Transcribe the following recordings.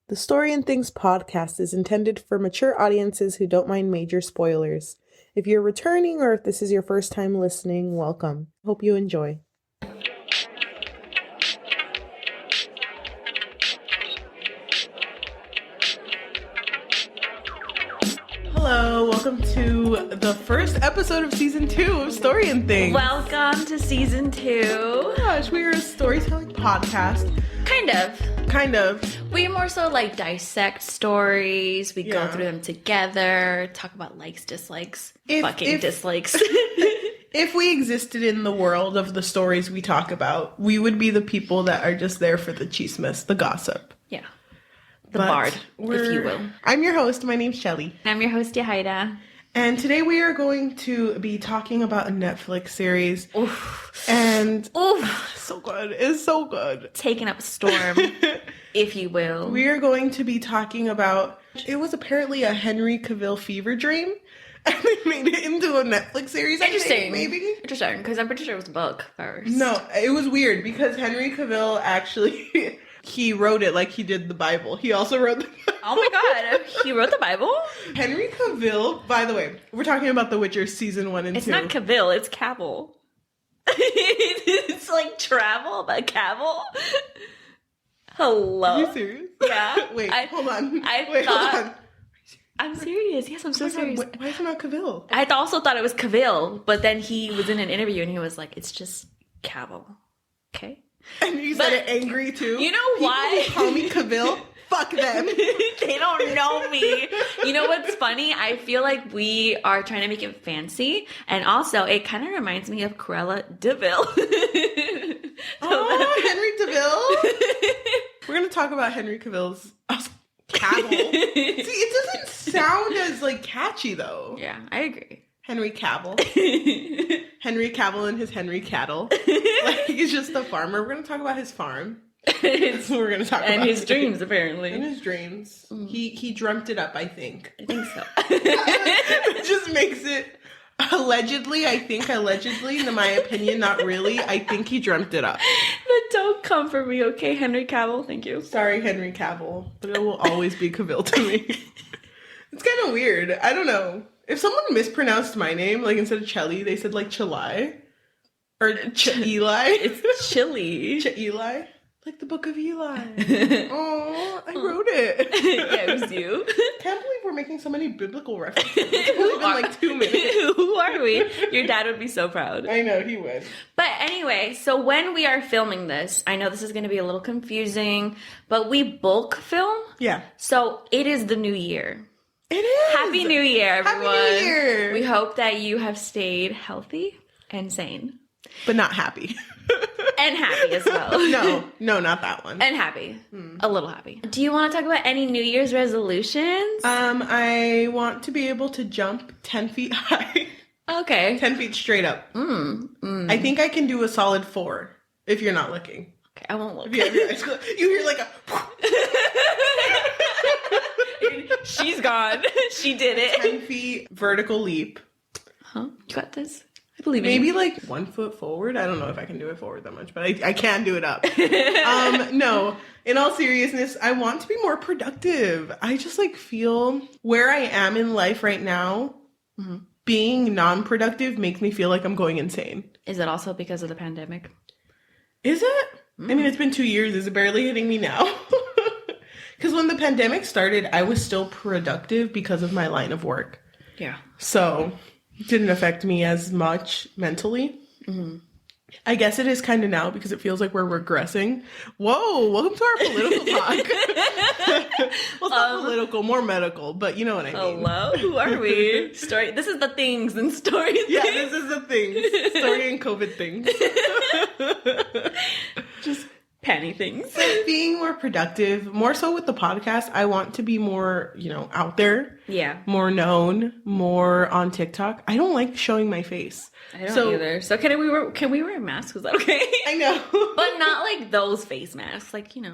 The Story and Things podcast is intended for mature audiences who don't mind major spoilers. If you're returning or if this is your first time listening, welcome. Hope you enjoy. Hello, welcome to the first episode of season 2 of Story and Things. Welcome to season 2. Oh gosh, we are a storytelling podcast. Kind of. We more so like dissect stories. We go through them together, talk about likes, dislikes, dislikes. If we existed in the world of the stories we talk about, we would be the people that are just there for the chismes, the gossip. Yeah. The bard, if you will. I'm your host. My name's Cheli. I'm your host, Yajaira. And today we are going to be talking about a Netflix series. Oof. And Oof. So good. It's so good. Taking up a storm, if you will. We are going to be talking about, it was apparently a Henry Cavill fever dream. And they made it into a Netflix series. Interesting. Maybe. Interesting, because I'm pretty sure it was a book first. No, it was weird because Henry Cavill actually... He wrote it like he did the Bible. He also wrote the Bible. Oh my god, he wrote the Bible? Henry Cavill, by the way, we're talking about The Witcher season 1 and 2. It's not Cavill, it's Cavill. It's like travel, but Cavill? Hello? Are you serious? Yeah. Wait, hold on. Hold on. I'm serious. Yes, I'm so serious. Why is it not Cavill? I also thought it was Cavill, but then he was in an interview and he was like, it's just Cavill. Okay? And you said it angry too. You know why? People who call me Cavill, fuck them. They don't know me. You know what's funny? I feel like we are trying to make it fancy. And also, it kind of reminds me of Cruella DeVille. Henry DeVille? We're going to talk about Henry Cavill's Cavill. See, it doesn't sound as, like, catchy, though. Yeah, I agree. Henry Cavill. Henry Cavill and his Henry cattle. Like, he's just a farmer. We're going to talk about his farm. That's what we're going to talk about. And his dreams, apparently. And his dreams. He dreamt it up, I think. I think so. It just makes it... Allegedly, in my opinion, not really. I think he dreamt it up. But don't come for me, okay, Henry Cavill? Thank you. Sorry, Henry Cavill. But it will always be Cavill to me. It's kind of weird. I don't know. If someone mispronounced my name, like instead of Cheli, they said like Chelai. Or Eli. It's Chili. Eli. Like the Book of Eli. Oh, I wrote it. Yeah, it was you. Can't believe we're making so many biblical references. It's only been like 2 minutes. Who are we? Your dad would be so proud. I know, he would. But anyway, so when we are filming this, I know this is going to be a little confusing, but we bulk film. Yeah. So it is the new year. It is. Happy New Year, everyone. Happy New Year. We hope that you have stayed healthy and sane. But not happy. And happy as well. No, not that one. And happy. A little happy. Do you want to talk about any New Year's resolutions? I want to be able to jump 10 feet high. Okay. 10 feet straight up. I think I can do a solid 4 if you're not looking. Okay, I won't look. If you have your eyes closed, you hear like a... She's gone. She did it. 10 feet vertical leap. Huh? You got this? I believe in you. Maybe like 1 foot forward. I don't know if I can do it forward that much, but I can do it up. No, in all seriousness, I want to be more productive. I just like feel where I am in life right now, being non-productive makes me feel like I'm going insane. Is it also because of the pandemic? Is it? I mean, it's been 2 years. Is it barely hitting me now? Because when the pandemic started, I was still productive because of my line of work. Yeah. So it didn't affect me as much mentally. I guess it is kind of now because it feels like we're regressing. Whoa, welcome to our political talk. Well, it's not political, more medical, but you know what I mean. Hello? Who are we? This is the things and stories. Yeah, this is the things. Story and COVID things. Just panty things. So being more productive, more so with the podcast, I want to be more, out there. Yeah. More known, more on TikTok. I don't like showing my face. I don't either. So can we wear masks? Is that okay? I know. But not like those face masks. Like, like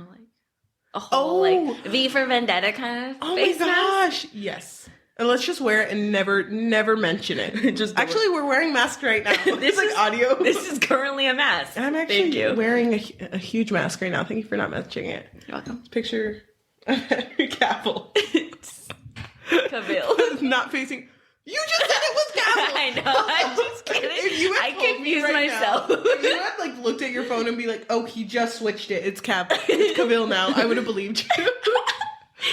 a whole like V for Vendetta kind of face mask. Oh my gosh. Yes. And let's just wear it and never mention it. Actually, we're wearing masks right now. This is audio. This is currently a mask. I'm actually wearing a huge mask right now. Thank you for not mentioning it. You're welcome. Picture Henry Cavill. Cavill. Not facing... You just said it was Cavill! I know, I'm just kidding. I confused myself. If you had, like, looked at your phone and be like, oh, he just switched it. It's It's Cavill now. I would have believed you.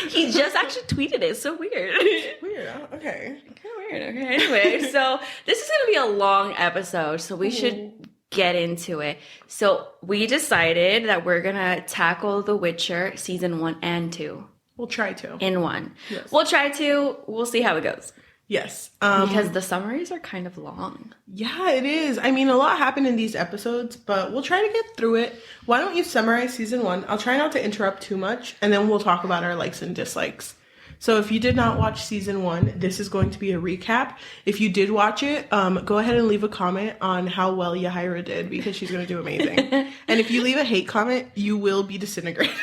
He just actually tweeted it. It's so weird. Weird. Okay. Kind of weird. Okay. Anyway, so this is going to be a long episode, so we should get into it. So we decided that we're going to tackle The Witcher season 1 and 2. We'll try to. In one. Yes. We'll try to. We'll see how it goes. Yes. Because the summaries are kind of long. Yeah, it is. I mean, a lot happened in these episodes, but we'll try to get through it. Why don't you summarize season 1? I'll try not to interrupt too much, and then we'll talk about our likes and dislikes. So if you did not watch season 1, this is going to be a recap. If you did watch it, go ahead and leave a comment on how well Yajaira did, because she's going to do amazing. And if you leave a hate comment, you will be disintegrated.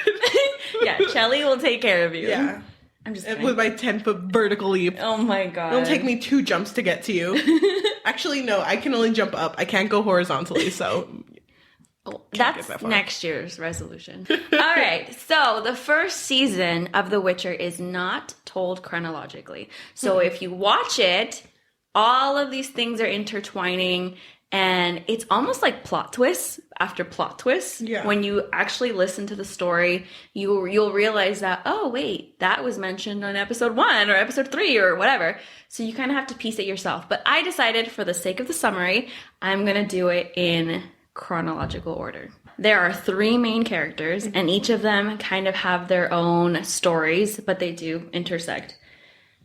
Yeah, Cheli will take care of you. Yeah. I'm just with my 10-foot vertical leap. Oh my god. It'll take me 2 jumps to get to you. Actually, no, I can only jump up. I can't go horizontally, so... That's next year's resolution. All right, so the first season of The Witcher is not told chronologically. So if you watch it, all of these things are intertwining, and it's almost like plot twists after plot twists. Yeah. When you actually listen to the story, you'll realize that, oh, wait, that was mentioned on episode 1 or episode 3 or whatever. So you kind of have to piece it yourself. But I decided, for the sake of the summary, I'm going to do it in chronological order. There are 3 main characters, and each of them kind of have their own stories, but they do intersect.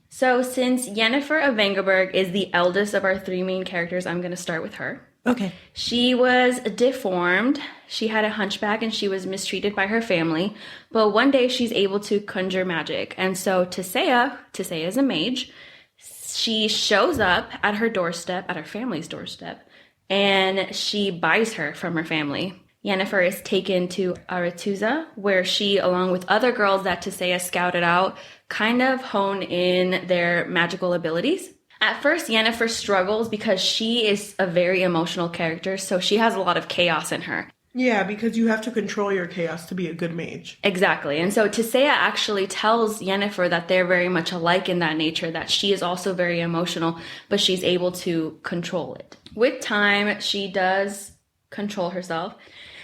So since Yennefer of Vengerberg is the eldest of our 3 main characters, I'm going to start with her. Okay. She was deformed. She had a hunchback and she was mistreated by her family. But one day she's able to conjure magic. And so Tissaia is a mage. She shows up at her doorstep, at her family's doorstep, and she buys her from her family. Yennefer is taken to Aretuza, where she, along with other girls that Tissaia scouted out, kind of hone in their magical abilities. At first, Yennefer struggles because she is a very emotional character, so she has a lot of chaos in her. Yeah, because you have to control your chaos to be a good mage. Exactly. And so Tissaia actually tells Yennefer that they're very much alike in that nature, that she is also very emotional, but she's able to control it. With time, she does control herself.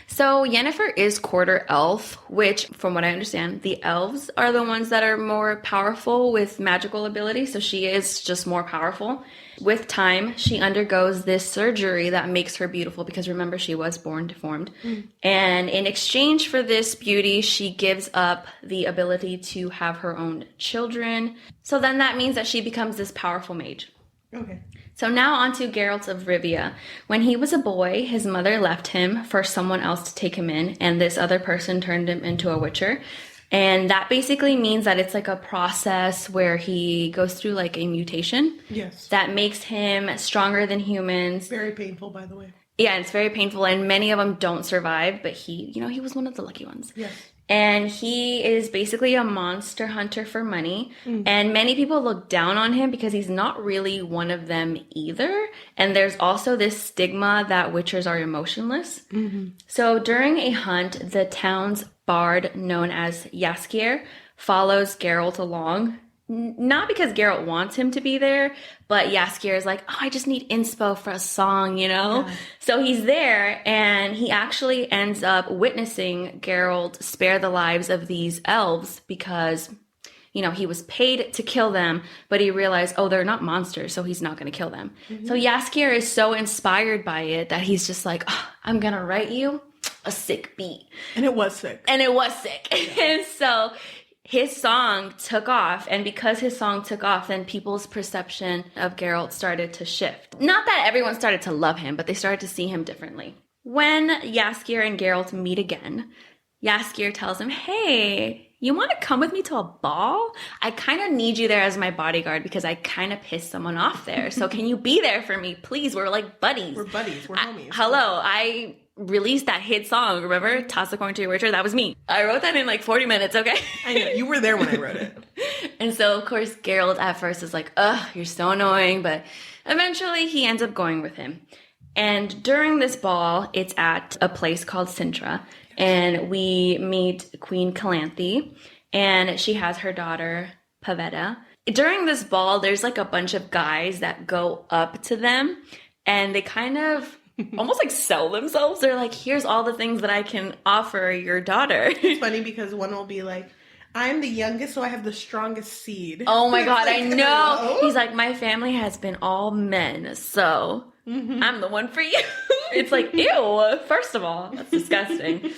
So Yennefer is quarter elf, which, from what I understand, the elves are the ones that are more powerful with magical ability, so she is just more powerful. With time, she undergoes this surgery that makes her beautiful, because remember, she was born deformed. And in exchange for this beauty, she gives up the ability to have her own children. So then that means that she becomes this powerful mage. Okay. So now on to Geralt of Rivia. When he was a boy, his mother left him for someone else to take him in, and this other person turned him into a witcher. And that basically means that it's like a process where he goes through like a mutation. Yes. That makes him stronger than humans. Very painful, by the way. Yeah, it's very painful, and many of them don't survive, but he was one of the lucky ones. Yes. And he is basically a monster hunter for money. And many people look down on him because he's not really one of them either. And there's also this stigma that witchers are emotionless. So during a hunt, the town's bard, known as Jaskier, follows Geralt along. Not because Geralt wants him to be there, but Jaskier is like, oh, I just need inspo for a song, Yeah. So he's there, and he actually ends up witnessing Geralt spare the lives of these elves because, he was paid to kill them, but he realized, oh, they're not monsters, so he's not going to kill them. So Jaskier is so inspired by it that he's just like, oh, I'm going to write you a sick beat. And it was sick. And so his song took off, and because his song took off, then people's perception of Geralt started to shift. Not that everyone started to love him, but they started to see him differently. When Jaskier and Geralt meet again, Jaskier tells him, hey, you want to come with me to a ball? I kind of need you there as my bodyguard because I kind of pissed someone off there. So can you be there for me, please? We're like buddies. We're buddies. We're homies. I released that hit song, remember? Toss a coin to your witcher. That was me. I wrote that in like 40 minutes, okay? I know. You were there when I wrote it. And so, of course, Geralt at first is like, ugh, you're so annoying. But eventually he ends up going with him. And during this ball, it's at a place called Sintra. And we meet Queen Calanthe. and she has her daughter, Pavetta. During this ball, there's like a bunch of guys that go up to them, and they kind of almost like sell themselves. They're like, here's all the things that I can offer your daughter. It's funny because one will be like, I'm the youngest, so I have the strongest seed. Oh my God, like, I know. Hello? He's like, my family has been all men, so I'm the one for you. It's like, ew, first of all, that's disgusting.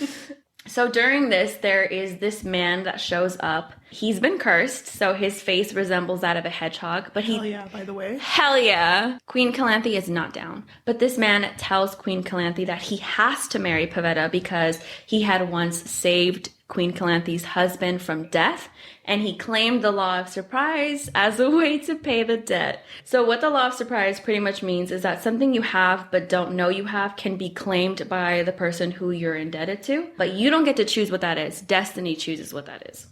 So during this, there is this man that shows up. He's been cursed, so his face resembles that of a hedgehog. But Hell yeah, by the way. Hell yeah. Queen Calanthe is not down. But this man tells Queen Calanthe that he has to marry Pavetta because he had once saved Queen Calanthe's husband from death, and he claimed the law of surprise as a way to pay the debt. So what the law of surprise pretty much means is that something you have but don't know you have can be claimed by the person who you're indebted to, but you don't get to choose what that is. Destiny chooses what that is.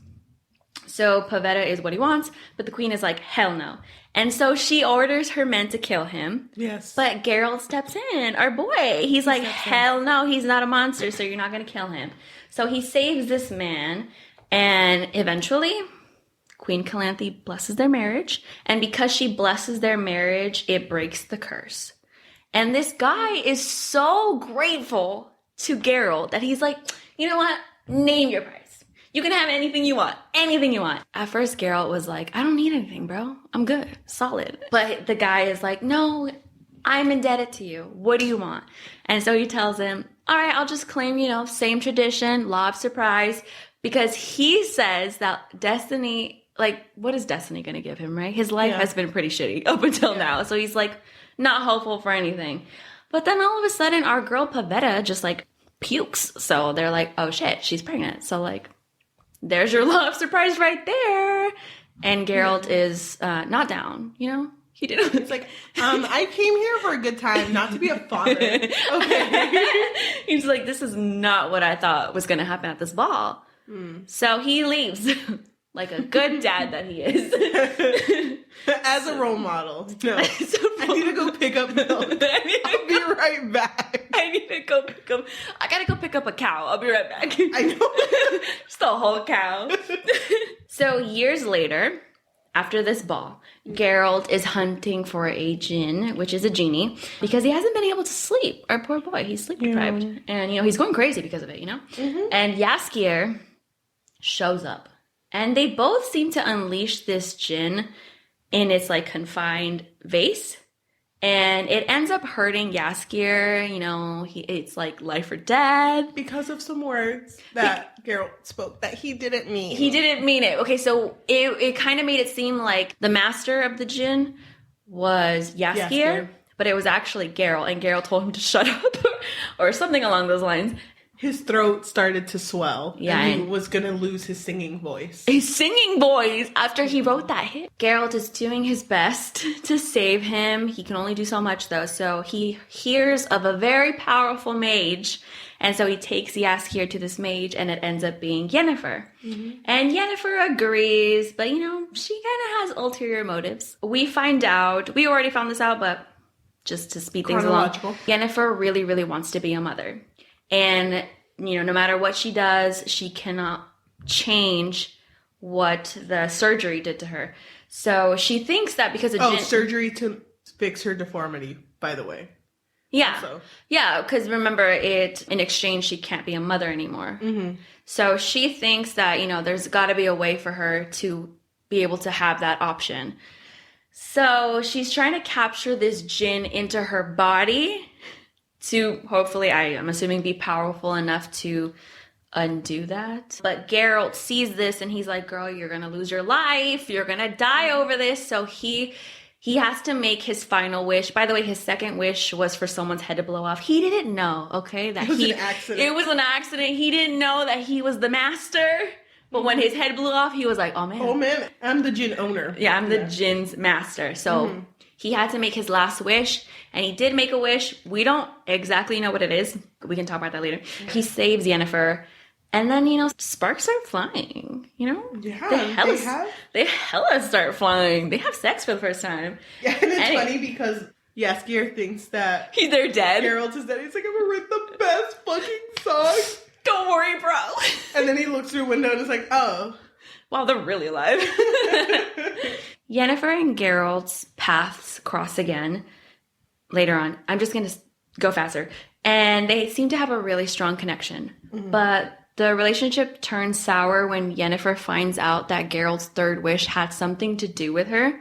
So Pavetta is what he wants, but the queen is like, hell no. And so she orders her men to kill him. Yes. But Geralt steps in, our boy. He's like, hell no, he's not a monster, so you're not going to kill him. So he saves this man, and eventually Queen Calanthe blesses their marriage. And because she blesses their marriage, it breaks the curse. And this guy is so grateful to Geralt that he's like, you know what? Name your price. You can have anything you want. Anything you want. At first, Geralt was like, I don't need anything, bro. I'm good. Solid. But the guy is like, no, I'm indebted to you. What do you want? And so he tells him, all right, I'll just claim, same tradition, law of surprise. Because he says that destiny, like, what is destiny going to give him, right? His life has been pretty shitty up until now. So he's like, not hopeful for anything. But then all of a sudden, our girl Pavetta just like pukes. So they're like, oh shit, she's pregnant. So like, there's your law of surprise right there. And Geralt is not down, He didn't. It's like, I came here for a good time, not to be a father. Okay. He's like, this is not what I thought was going to happen at this ball. So he leaves like a good dad that he is. As a role model. No. I need to go pick up milk. I'll be right back. I gotta go pick up a cow. I'll be right back. I know. Just a whole cow. So years later, after this ball, Geralt is hunting for a djinn, which is a genie, because he hasn't been able to sleep. Our poor boy, he's sleep deprived. Yeah. And, he's going crazy because of it, And Jaskier shows up. And they both seem to unleash this djinn in its, like, confined vase. And it ends up hurting Jaskier, it's like life or death. Because of some words that Geralt spoke that he didn't mean. He didn't mean it. Okay, so it kind of made it seem like the master of the djinn was Jaskier, but it was actually Geralt, and Geralt told him to shut up or something along those lines. His throat started to swell. Yeah. And he was going to lose his singing voice. His singing voice after he wrote that hit. Geralt is doing his best to save him. He can only do so much, though. So he hears of a very powerful mage. And so he takes Jaskier to this mage, and it ends up being Yennefer. And Yennefer agrees, but, she kind of has ulterior motives. We already found this out, but just to speed things along. Yennefer really, really wants to be a mother. And, no matter what she does, she cannot change what the surgery did to her. So she thinks that because of surgery to fix her deformity, by the way. Yeah. Also. Yeah, because remember, in exchange, she can't be a mother anymore. So she thinks that, there's got to be a way for her to be able to have that option. So she's trying to capture this djinn into her body to hopefully, I'm assuming, be powerful enough to undo that. But Geralt sees this and he's like, girl, you're going to lose your life. You're going to die over this. So he has to make his final wish. By the way, his second wish was for someone's head to blow off. He didn't know, okay? That it was an accident. It was an accident. He didn't know that he was the master. But when his head blew off, he was like, oh man, I'm the djinn owner. Yeah, I'm the djinn's master. So he had to make his last wish, and he did make a wish. We don't exactly know what it is. We can talk about that later. He saves Yennefer, and then, sparks start flying, Yeah, they hella start flying. They have sex for the first time. Yeah, and it's funny because Jaskier thinks that they're dead. Geralt is dead. He's like, I'm gonna write the best fucking song. Don't worry, bro. And then he looks through a window and is like, oh, While they're really alive. Yennefer and Geralt's paths cross again later on. I'm just going to go faster. And they seem to have a really strong connection. Mm-hmm. But the relationship turns sour when Yennefer finds out that Geralt's third wish had something to do with her.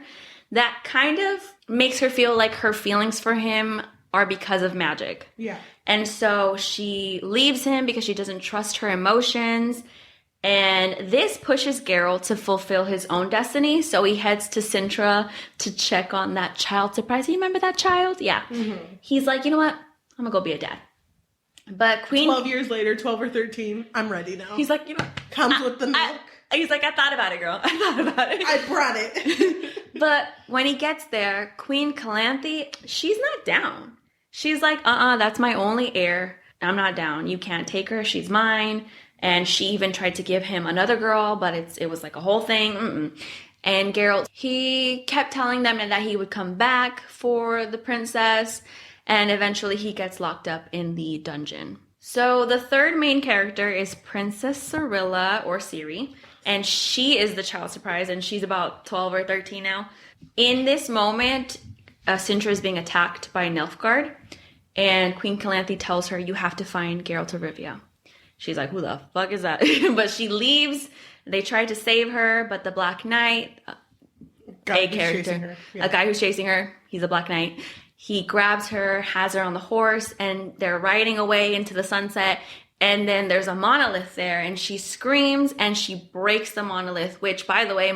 That kind of makes her feel like her feelings for him are because of magic. Yeah. And so she leaves him because she doesn't trust her emotions. And this pushes Geralt to fulfill his own destiny. So he heads to Sintra to check on that child surprise. You remember that child? Yeah. Mm-hmm. He's like, you know what? I'm going to go be a dad. But Queen... 12 years later, 12 or 13, I'm ready now. He's like, you know... Comes with the milk. He's like, I thought about it, girl. I thought about it. I brought it. But when he gets there, Queen Calanthe, she's not down. She's like, that's my only heir. I'm not down. You can't take her. She's mine. And she even tried to give him another girl, but it was like a whole thing. Mm-mm. And Geralt, he kept telling them that he would come back for the princess. And eventually he gets locked up in the dungeon. So the third main character is Princess Cirilla, or Ciri. And she is the child surprise. And she's about 12 or 13 now. In this moment, Sintra is being attacked by Nilfgaard. And Queen Calanthe tells her, you have to find Geralt of Rivia. She's like, who the fuck is that? But she leaves. They try to save her, but the Black Knight, a guy who's chasing her, he's a Black Knight. He grabs her, has her on the horse, and they're riding away into the sunset. And then there's a monolith there, and she screams, and she breaks the monolith, which, by the way,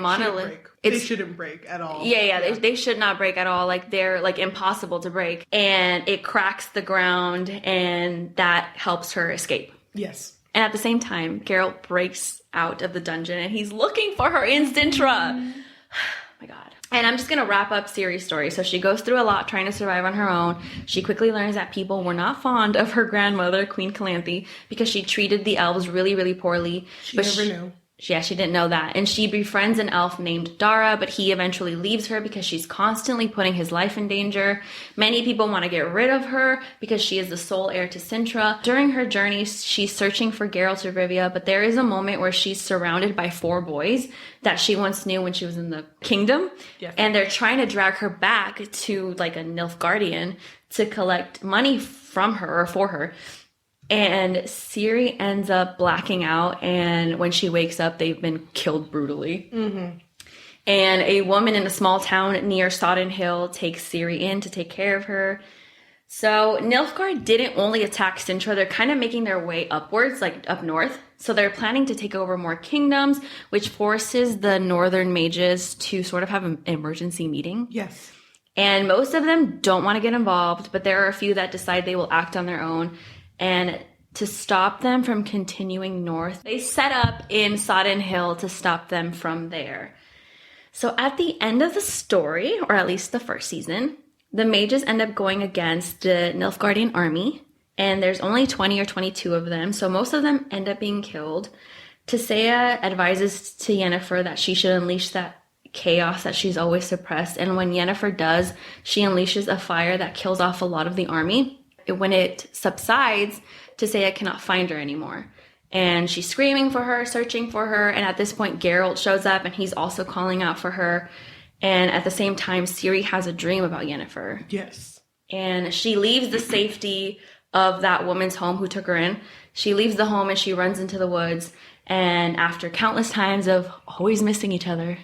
they shouldn't break at all. Yeah. They should not break at all. Like, they're, like, impossible to break. And it cracks the ground, and that helps her escape. Yes. And at the same time, Geralt breaks out of the dungeon, and he's looking for her in Sintra. Oh, my God. And I'm just going to wrap up Ciri's story. So she goes through a lot trying to survive on her own. She quickly learns that people were not fond of her grandmother, Queen Calanthe, because she treated the elves really, really poorly. She never knew. Yeah, she didn't know that. And she befriends an elf named Dara, but he eventually leaves her because she's constantly putting his life in danger. Many people want to get rid of her because she is the sole heir to Sintra. During her journey, she's searching for Geralt of Rivia, but there is a moment where she's surrounded by 4 boys that she once knew when she was in the kingdom. Yeah. And they're trying to drag her back to like a Nilfgaardian to collect money from her or for her. And Ciri ends up blacking out, and when she wakes up, they've been killed brutally. Mm-hmm. And a woman in a small town near Sodden Hill takes Ciri in to take care of her. So Nilfgaard didn't only attack Sintra, they're kind of making their way upwards, like up north. So they're planning to take over more kingdoms, which forces the northern mages to sort of have an emergency meeting. Yes. And most of them don't want to get involved, but there are a few that decide they will act on their own. And to stop them from continuing north, they set up in Sodden Hill to stop them from there. So at the end of the story, or at least the first season, the mages end up going against the Nilfgaardian army. And there's only 20 or 22 of them, so most of them end up being killed. Tissaia advises to Yennefer that she should unleash that chaos that she's always suppressed. And when Yennefer does, she unleashes a fire that kills off a lot of the army. When it subsides, Tissaia cannot find her anymore. And she's screaming for her, searching for her. And at this point, Geralt shows up and he's also calling out for her. And at the same time, Ciri has a dream about Yennefer. Yes. And she leaves the safety of that woman's home who took her in. She leaves the home and she runs into the woods. And after countless times of always missing each other,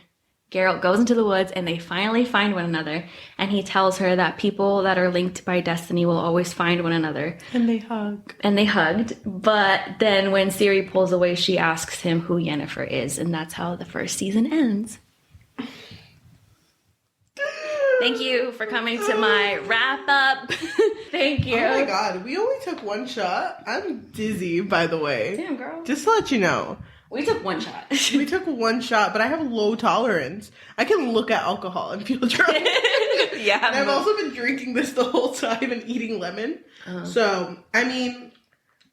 Geralt goes into the woods and they finally find one another. And he tells her that people that are linked by destiny will always find one another. And they hug. And they hugged. But then when Ciri pulls away, she asks him who Yennefer is. And that's how the first season ends. Thank you for coming to my wrap up. Thank you. Oh my God, we only took one shot. I'm dizzy, by the way. Damn, girl. Just to let you know. We took one shot. We took one shot, but I have low tolerance. I can look at alcohol and feel drunk. Yeah. And I've also been drinking this the whole time and eating lemon. So, I mean,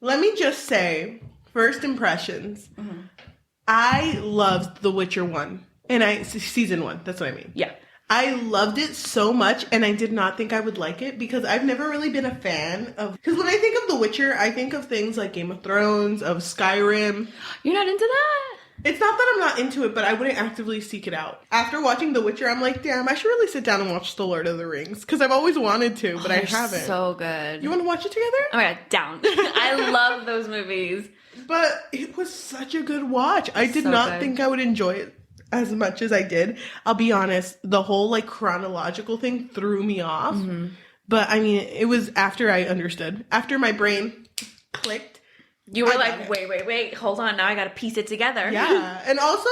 let me just say, first impressions. Mm-hmm. I loved The Witcher 1. And season 1, that's what I mean. Yeah. I loved it so much, and I did not think I would like it because I've never really been a fan of... Because when I think of The Witcher, I think of things like Game of Thrones, of Skyrim. You're not into that? It's not that I'm not into it, but I wouldn't actively seek it out. After watching The Witcher, I'm like, damn, I should really sit down and watch The Lord of the Rings. Because I've always wanted to, but I haven't. So good. You want to watch it together? Oh my god, down. I love those movies. But it was such a good watch. I did not think I would enjoy it as much as I did. I'll be honest, the whole like chronological thing threw me off. Mm-hmm. But I mean, it was after I understood. After my brain clicked. You were like, wait, hold on, now I gotta piece it together. Yeah, and also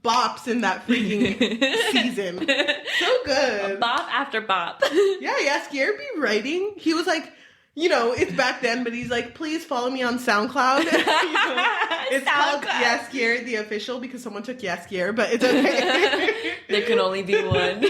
bops in that freaking season. So good. Bop after bop. Yeah, Jaskier be writing. He was like, you know, it's back then, but he's like, please follow me on SoundCloud. It's called Jaskier, the official, because someone took Jaskier, but it's okay. There can only be one.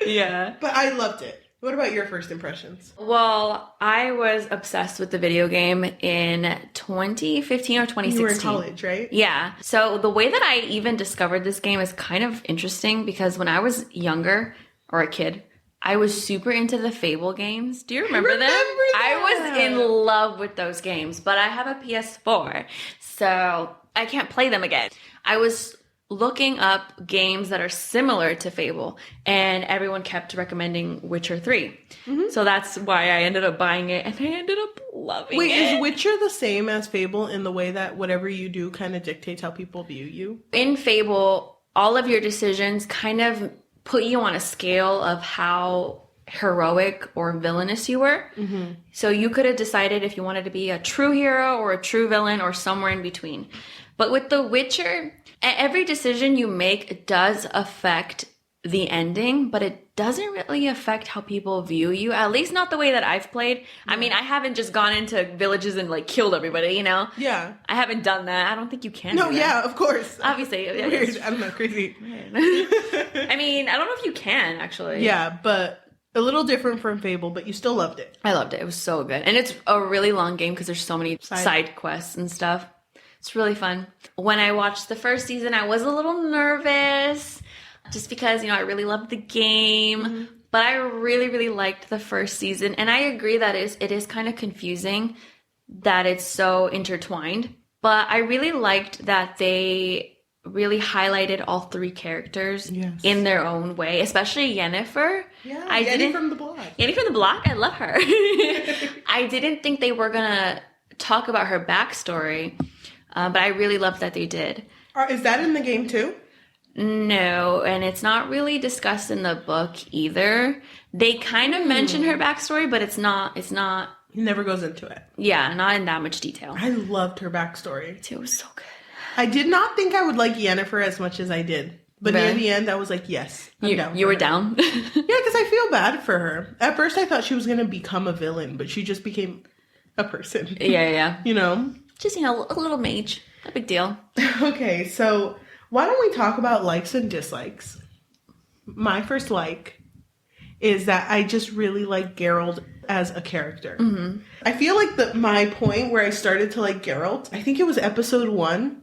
Yeah. But I loved it. What about your first impressions? Well, I was obsessed with the video game in 2015 or 2016. You were in college, right? Yeah. So the way that I even discovered this game is kind of interesting because when I was younger, or a kid, I was super into the Fable games. Do you remember them? I was in love with those games, but I have a PS4, so I can't play them again. I was looking up games that are similar to Fable, and everyone kept recommending Witcher 3. Mm-hmm. So that's why I ended up buying it, and I ended up loving it. Wait, is Witcher the same as Fable in the way that whatever you do kind of dictates how people view you? In Fable, all of your decisions kind of put you on a scale of how heroic or villainous you were. Mm-hmm. So you could have decided if you wanted to be a true hero or a true villain or somewhere in between. But with The Witcher, every decision you make does affect the ending, but it doesn't really affect how people view you, at least not the way that I've played. I mean, I haven't just gone into villages and like killed everybody, you know? Yeah. I haven't done that. I don't think you can. No, yeah, of course. Obviously. Weird. I'm not crazy. I mean, I don't know if you can, actually. Yeah, but a little different from Fable, but you still loved it. I loved it. It was so good. And it's a really long game because there's so many side quests and stuff. It's really fun. When I watched the first season, I was a little nervous just because, you know, I really loved the game. Mm-hmm. But I really, really liked the first season. And I agree that it is kind of confusing that it's so intertwined. But I really liked that they really highlighted all three characters in their own way, especially Yennefer. Yeah, Yenny from the block. Yenny from the block? I love her. I didn't think they were going to talk about her backstory. But I really loved that they did. Is that in the game too? No, and it's not really discussed in the book either. They kind of mention her backstory, but it's not. It never goes into it. Yeah, not in that much detail. I loved her backstory. It was so good. I did not think I would like Yennefer as much as I did. But near the end, I was like, yes, I'm down. You were down? Yeah, because I feel bad for her. At first, I thought she was going to become a villain, but she just became a person. Yeah. You know? Just, you know, a little mage. No big deal. Okay, so why don't we talk about likes and dislikes? My first like is that I just really like Geralt as a character. Mm-hmm. I feel like my point where I started to like Geralt, I think it was episode 1,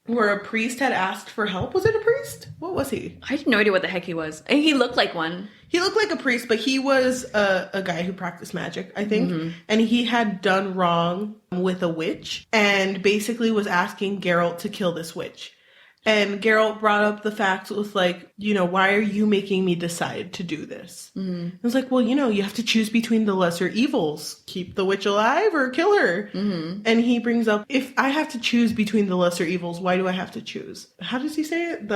where a priest had asked for help. Was it a priest? What was he? I had no idea what the heck he was. He looked like one. He looked like a priest, but he was a guy who practiced magic, I think. Mm-hmm. And he had done wrong with a witch and basically was asking Geralt to kill this witch. And Geralt brought up the fact with like, you know, why are you making me decide to do this? Mm-hmm. It was like, well, you know, you have to choose between the lesser evils. Keep the witch alive or kill her. Mm-hmm. And he brings up, if I have to choose between the lesser evils, why do I have to choose? How does he say it?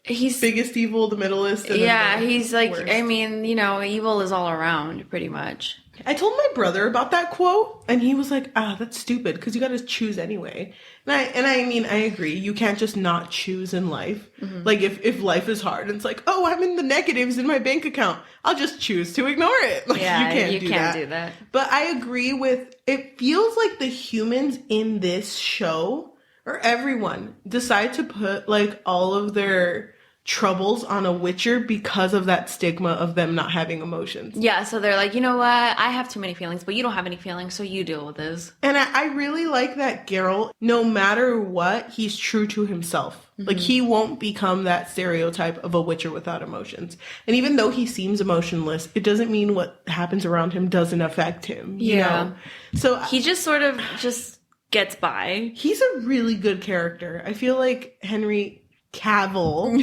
He's biggest evil, the middleest. And he's like, worst. I mean, you know, evil is all around, pretty much. I told my brother about that quote, and he was like, that's stupid, because you got to choose anyway. And I mean, I agree. You can't just not choose in life. Mm-hmm. Like, if life is hard, and it's like, oh, I'm in the negatives in my bank account, I'll just choose to ignore it. Like, you can't do that. But I agree with, it feels like the humans in this show, or everyone, decide to put, like, all of their troubles on a Witcher because of that stigma of them not having emotions. Yeah, so they're like, you know what? I have too many feelings, but you don't have any feelings, so you deal with this. And I really like that Geralt, no matter what, he's true to himself. Mm-hmm. Like, he won't become that stereotype of a Witcher without emotions. And even though he seems emotionless, it doesn't mean what happens around him doesn't affect him. You know? So he just sort of just gets by. He's a really good character. I feel like Henry Cavill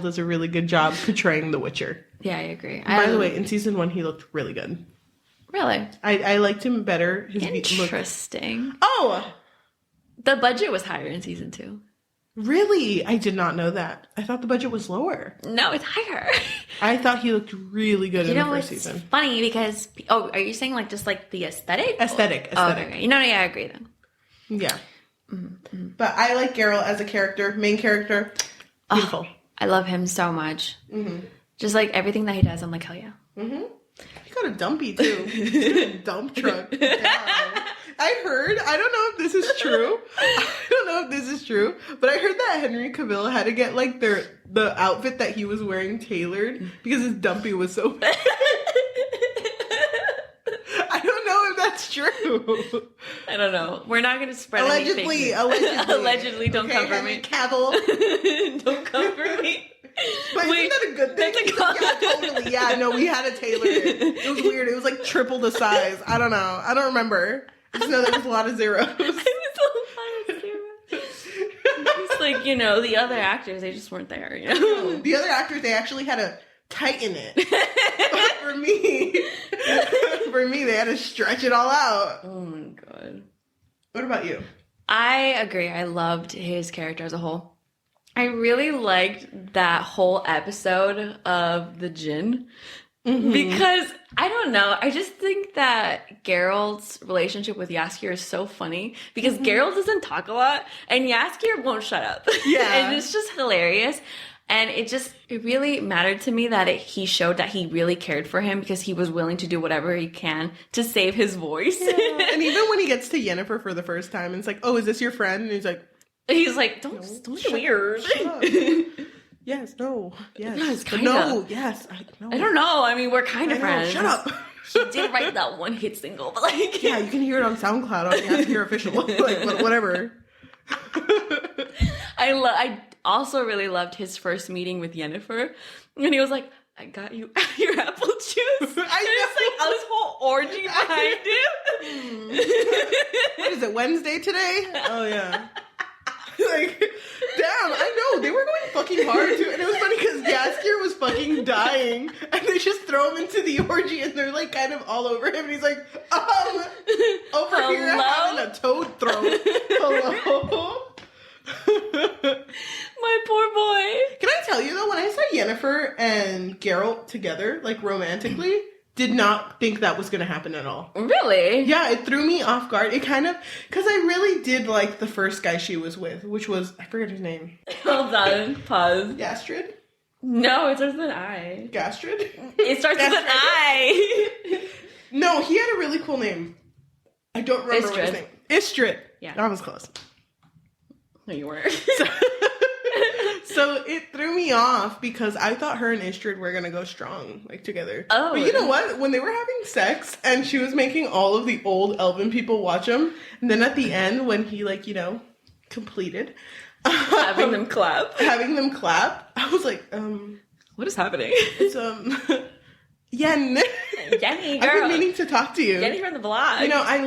does a really good job portraying the Witcher. Yeah, I agree. By the way, in season 1, he looked really good. Really? I liked him better. Interesting. Oh! The budget was higher in season 2. Really? I did not know that. I thought the budget was lower. No, it's higher. I thought he looked really good in the first season. It's funny because... Oh, are you saying like just like the aesthetic? Aesthetic. Oh, okay. No, yeah, I agree then. Yeah. Mm-hmm. But I like Geralt as a character. Main character. Beautiful. Oh, I love him so much. Mm-hmm. Just like everything that he does, I'm like, hell yeah. Mm-hmm. He got a dumpy too. He's got a dump truck. Down. I heard, I don't know if this is true. But I heard that Henry Cavill had to get like the outfit that he was wearing tailored because his dumpy was so bad. I don't know if that's true. I don't know. We're not going to spread allegedly. Allegedly, don't come for Henry me. Cavill. Don't come for me. But isn't that a good thing? Yeah, totally. Yeah, no, we had to tailor it. It was weird. It was like triple the size. I don't know. I don't remember. I just know there was a lot of zeros. It's like, you know, the other actors, they just weren't there, you know? The other actors, they actually had to tighten it. For me, they had to stretch it all out. Oh my god. What about you? I agree. I loved his character as a whole. I really liked that whole episode of the Djinn. Mm-hmm. Because, I don't know, I just think that Geralt's relationship with Jaskier is so funny. Because Geralt doesn't talk a lot, and Jaskier won't shut up. Yeah. And it's just hilarious. And it really mattered to me that he showed that he really cared for him because he was willing to do whatever he can to save his voice. Yeah. And even when he gets to Yennefer for the first time, and it's like, oh, is this your friend? And he's like, don't be weird. Yes, no, yes. Yes, kinda. No, yes. I don't know. I mean, we're kind of friends. Shut up. He did write that one hit single, but like... Yeah, you can hear it on SoundCloud on Jaskier Official. Like, whatever. I also really loved his first meeting with Yennefer. And he was like, I got you your apple juice. It's like this whole orgy behind him. What is it, Wednesday today? Oh, yeah. Like, damn, I know, they were going fucking hard too, and it was funny because Jaskier was fucking dying, and they just throw him into the orgy, and they're like kind of all over him, and he's like, over here having a toad throat. Hello? My poor boy. Can I tell you though, when I saw Yennefer and Geralt together, like romantically, did not think that was going to happen at all. Really? Yeah, it threw me off guard. It kind of, because I really did like the first guy she was with, which was, I forget his name. Hold on, pause. Gastrid? No, it starts with an I. Gastrid? It starts with an I. No, he had a really cool name. I don't remember what his name. Istrid. Yeah. That was close. No, you were. So it threw me off because I thought her and Istrid were going to go strong, like, together. Oh. But you know what? When they were having sex and she was making all of the old elven people watch him, and then at the end when he, like, you know, completed. Having them clap, I was like, what is happening? It's, Yen. Yenny, girl. I've been meaning to talk to you. Yenny from the vlog. You know, I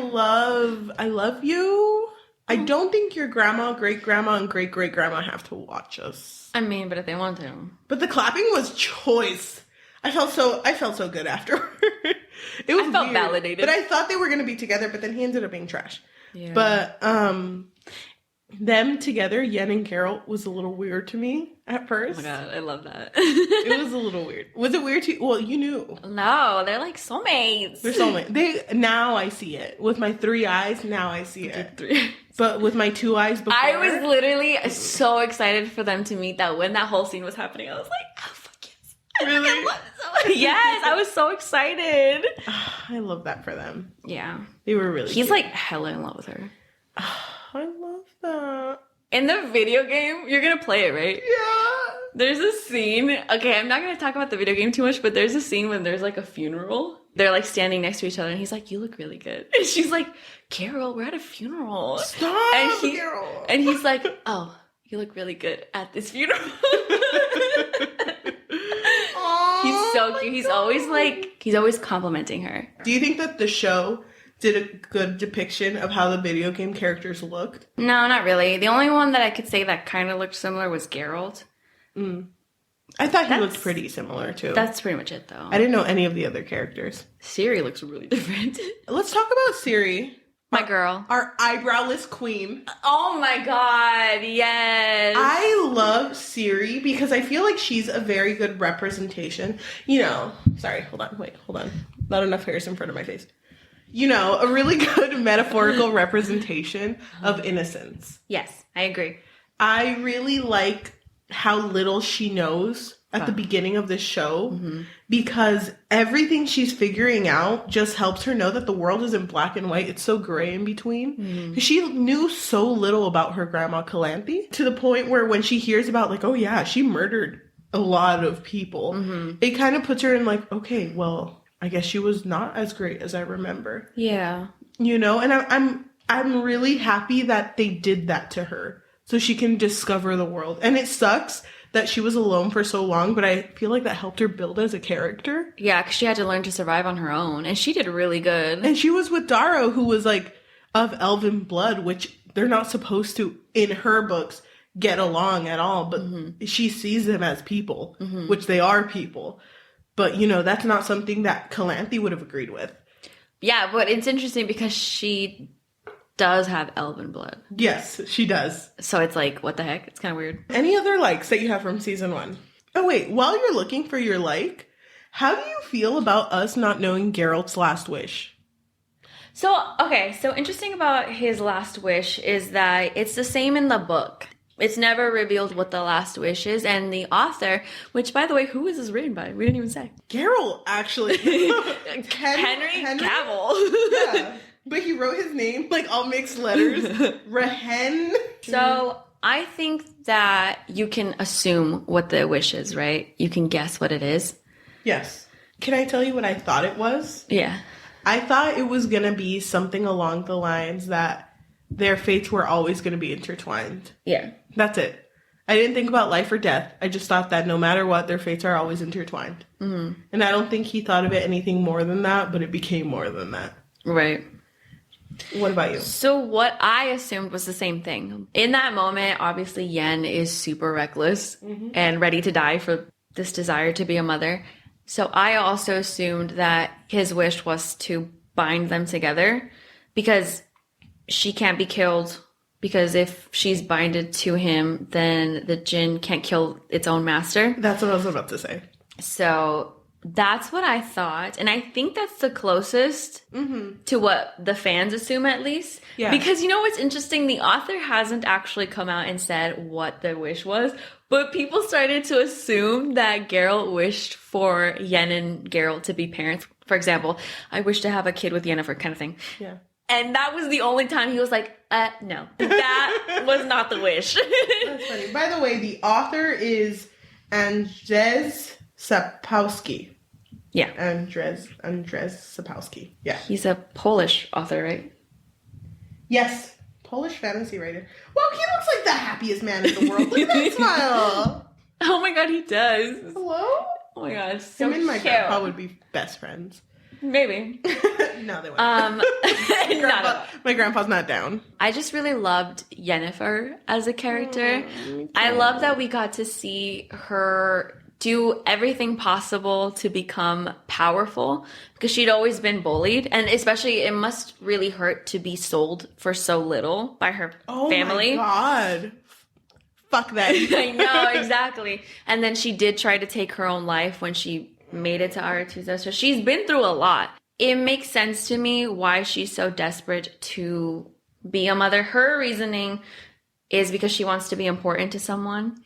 love you. I don't think your grandma, great-grandma, and great-great-grandma have to watch us. I mean, but if they want to. But the clapping was choice. I felt so good afterward. It was felt weird, validated. But I thought they were going to be together, but then he ended up being trash. Yeah. But them together, Yen and Geralt, was a little weird to me at first. Oh my god, I love that. It was a little weird. Was it weird to you? Well, you knew. No, they're like soulmates. They're soulmates. Now I see it. With my 3 eyes, now I see it. But with my 2 eyes before. I was literally so excited for them to meet that when that whole scene was happening. I was like, oh, fuck yes. Really? Yes, I was so excited. I love that for them. Yeah. They were really He's cute. like hella in love with her. I love that. In the video game, you're going to play it, right? Yeah. There's a scene. Okay, I'm not going to talk about the video game too much, but there's a scene when there's like a funeral. They're like standing next to each other and he's like, you look really good. And she's like, Carol, we're at a funeral. Stop, Carol. And he's like, oh, you look really good at this funeral. He's so cute. He's always complimenting her. Do you think that the show did a good depiction of how the video game characters looked? No, not really. The only one that I could say that kind of looked similar was Geralt. I thought he looked pretty similar, too. That's pretty much it, though. I didn't know any of the other characters. Ciri looks really different. Let's talk about Ciri. My girl. Our eyebrowless queen. Oh my god, yes. I love Ciri because I feel like she's a very good representation. You know, sorry, hold on. Not enough hairs in front of my face. You know, a really good metaphorical representation of innocence. Yes, I agree. I really like how little she knows at the beginning of this show because everything she's figuring out just helps her know that the world isn't black and white. It's so gray in between. She knew so little about her grandma Calanthe to the point where when she hears about like, oh yeah, she murdered a lot of people, it kind of puts her in like, okay, well, I guess she was not as great as I remember. Yeah. You know, and I'm really happy that they did that to her so she can discover the world. And it sucks that she was alone for so long, but I feel like that helped her build as a character. Yeah, because she had to learn to survive on her own, and she did really good. And she was with Darrow, who was like of elven blood, which they're not supposed to, in her books, get along at all. But she sees them as people, which they are people. But, you know, that's not something that Calanthe would have agreed with. Yeah, but it's interesting because she does have elven blood. Yes, she does. So it's like, what the heck? It's kind of weird. Any other likes that you have from season 1? Oh, wait. While you're looking for your like, how do you feel about us not knowing Geralt's last wish? So, okay. So interesting about his last wish is that it's the same in the book. It's never revealed what the last wish is. And the author, which, by the way, who is this written by? We didn't even say. Geralt, actually. Henry Cavill. Yeah. But he wrote his name, like, all mixed letters. Rehen. So, I think that you can assume what the wish is, right? You can guess what it is. Yes. Can I tell you what I thought it was? Yeah. I thought it was going to be something along the lines that their fates were always going to be intertwined. Yeah. That's it. I didn't think about life or death. I just thought that no matter what, their fates are always intertwined. Mm-hmm. And I don't think he thought of it anything more than that, but it became more than that. Right. What about you? So what I assumed was the same thing. In that moment, obviously Yen is super reckless and ready to die for this desire to be a mother. So I also assumed that his wish was to bind them together because she can't be killed. Because if she's binded to him, then the djinn can't kill its own master. That's what I was about to say. So that's what I thought. And I think that's the closest to what the fans assume, at least. Yeah. Because you know what's interesting? The author hasn't actually come out and said what the wish was. But people started to assume that Geralt wished for Yen and Geralt to be parents. For example, I wish to have a kid with Yennefer kind of thing. Yeah. And that was the only time he was like, no. That was not the wish. That's funny. By the way, the author is Andrzej Sapkowski. Yeah. Andrzej Sapkowski. Yeah. He's a Polish author, right? Yes. Polish fantasy writer. Well, he looks like the happiest man in the world. Look at that smile. Oh my god, he does. Hello? Oh my god, so him and my grandpa would be best friends. Maybe. No, they wouldn't. My grandpa's not down. I just really loved Yennefer as a character. I love that we got to see her do everything possible to become powerful because she'd always been bullied, and especially it must really hurt to be sold for so little by her family. Oh my god. Fuck that. I know, exactly. And then she did try to take her own life when she made it to Aretuza. So she's been through a lot. It makes sense to me why she's so desperate to be a mother. Her reasoning is because she wants to be important to someone.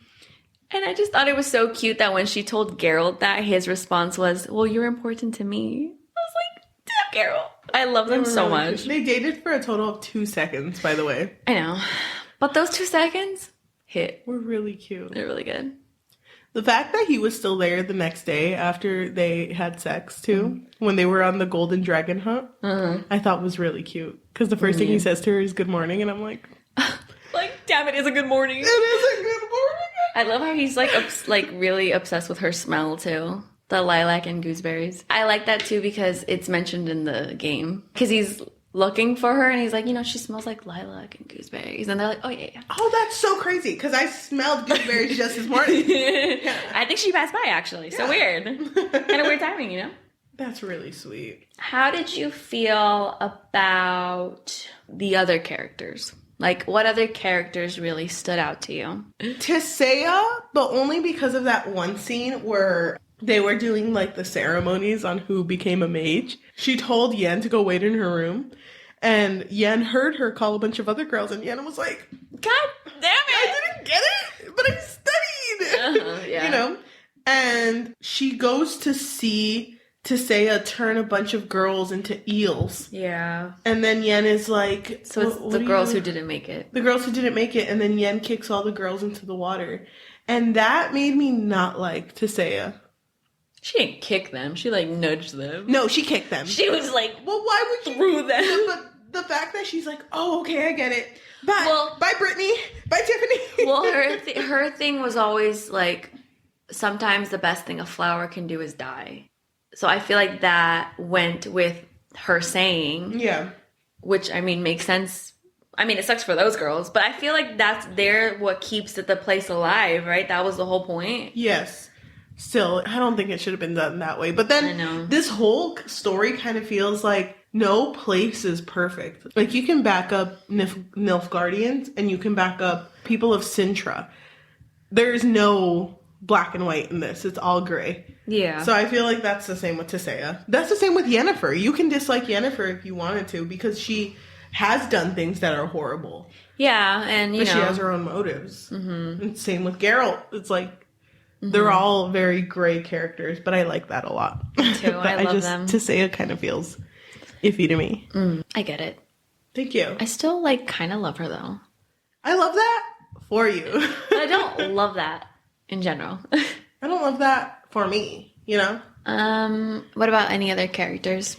And I just thought it was so cute that when she told Geralt that, his response was, well, you're important to me. I was like, damn, Geralt. I love them so much. They dated for a total of 2 seconds, by the way. I know. But those 2 seconds were really cute. They're really good. The fact that he was still there the next day after they had sex, too, when they were on the golden dragon hunt, I thought was really cute. Because the first thing he says to her is good morning, and I'm like... like, damn, it is a good morning. It is a good morning. I love how he's like really obsessed with her smell too. The lilac and gooseberries. I like that too because it's mentioned in the game. Because he's looking for her, and he's like, she smells like lilac and gooseberries, and they're like, oh yeah. Oh, that's so crazy because I smelled gooseberries just this morning. Yeah. I think she passed by actually. So weird. Kind of weird timing, That's really sweet. How did you feel about the other characters? Like, what other characters really stood out to you? Tisea, but only because of that one scene where they were doing, like, the ceremonies on who became a mage. She told Yen to go wait in her room, and Yen heard her call a bunch of other girls, and Yen was like, God damn it! I didn't get it, but I studied! Yeah. And she goes to see Tisea turn a bunch of girls into eels. Yeah. And then Yen is like... So it's the girls who didn't make it. The girls who didn't make it, and then Yen kicks all the girls into the water. And that made me not like Tisea. She didn't kick them. She, like, nudged them. No, she kicked them. She was like, well, why would you... threw them. But the fact that she's like, oh, okay, I get it. Bye. Bye, Brittany. Bye, Tiffany. Well, her thing was always, like, sometimes the best thing a flower can do is die. So I feel like that went with her saying. Yeah. Which, I mean, makes sense. I mean, it sucks for those girls, but I feel like that's what keeps the place alive, right? That was the whole point. Yes. Still, I don't think it should have been done that way. But then this whole story kind of feels like no place is perfect. Like, you can back up Nilfgaardians and you can back up people of Sintra. There's no black and white in this. It's all gray. Yeah. So I feel like that's the same with Tisea. That's the same with Yennefer. You can dislike Yennefer if you wanted to because she has done things that are horrible. Yeah, and but she has her own motives. Mm-hmm. And same with Geralt. It's like they're all very gray characters, but I like that a lot. Me too. I love them. Tisea kind of feels iffy to me. I get it. Thank you. I still kind of love her though. I love that for you. But I don't love that in general. I don't love that for me, What about any other characters?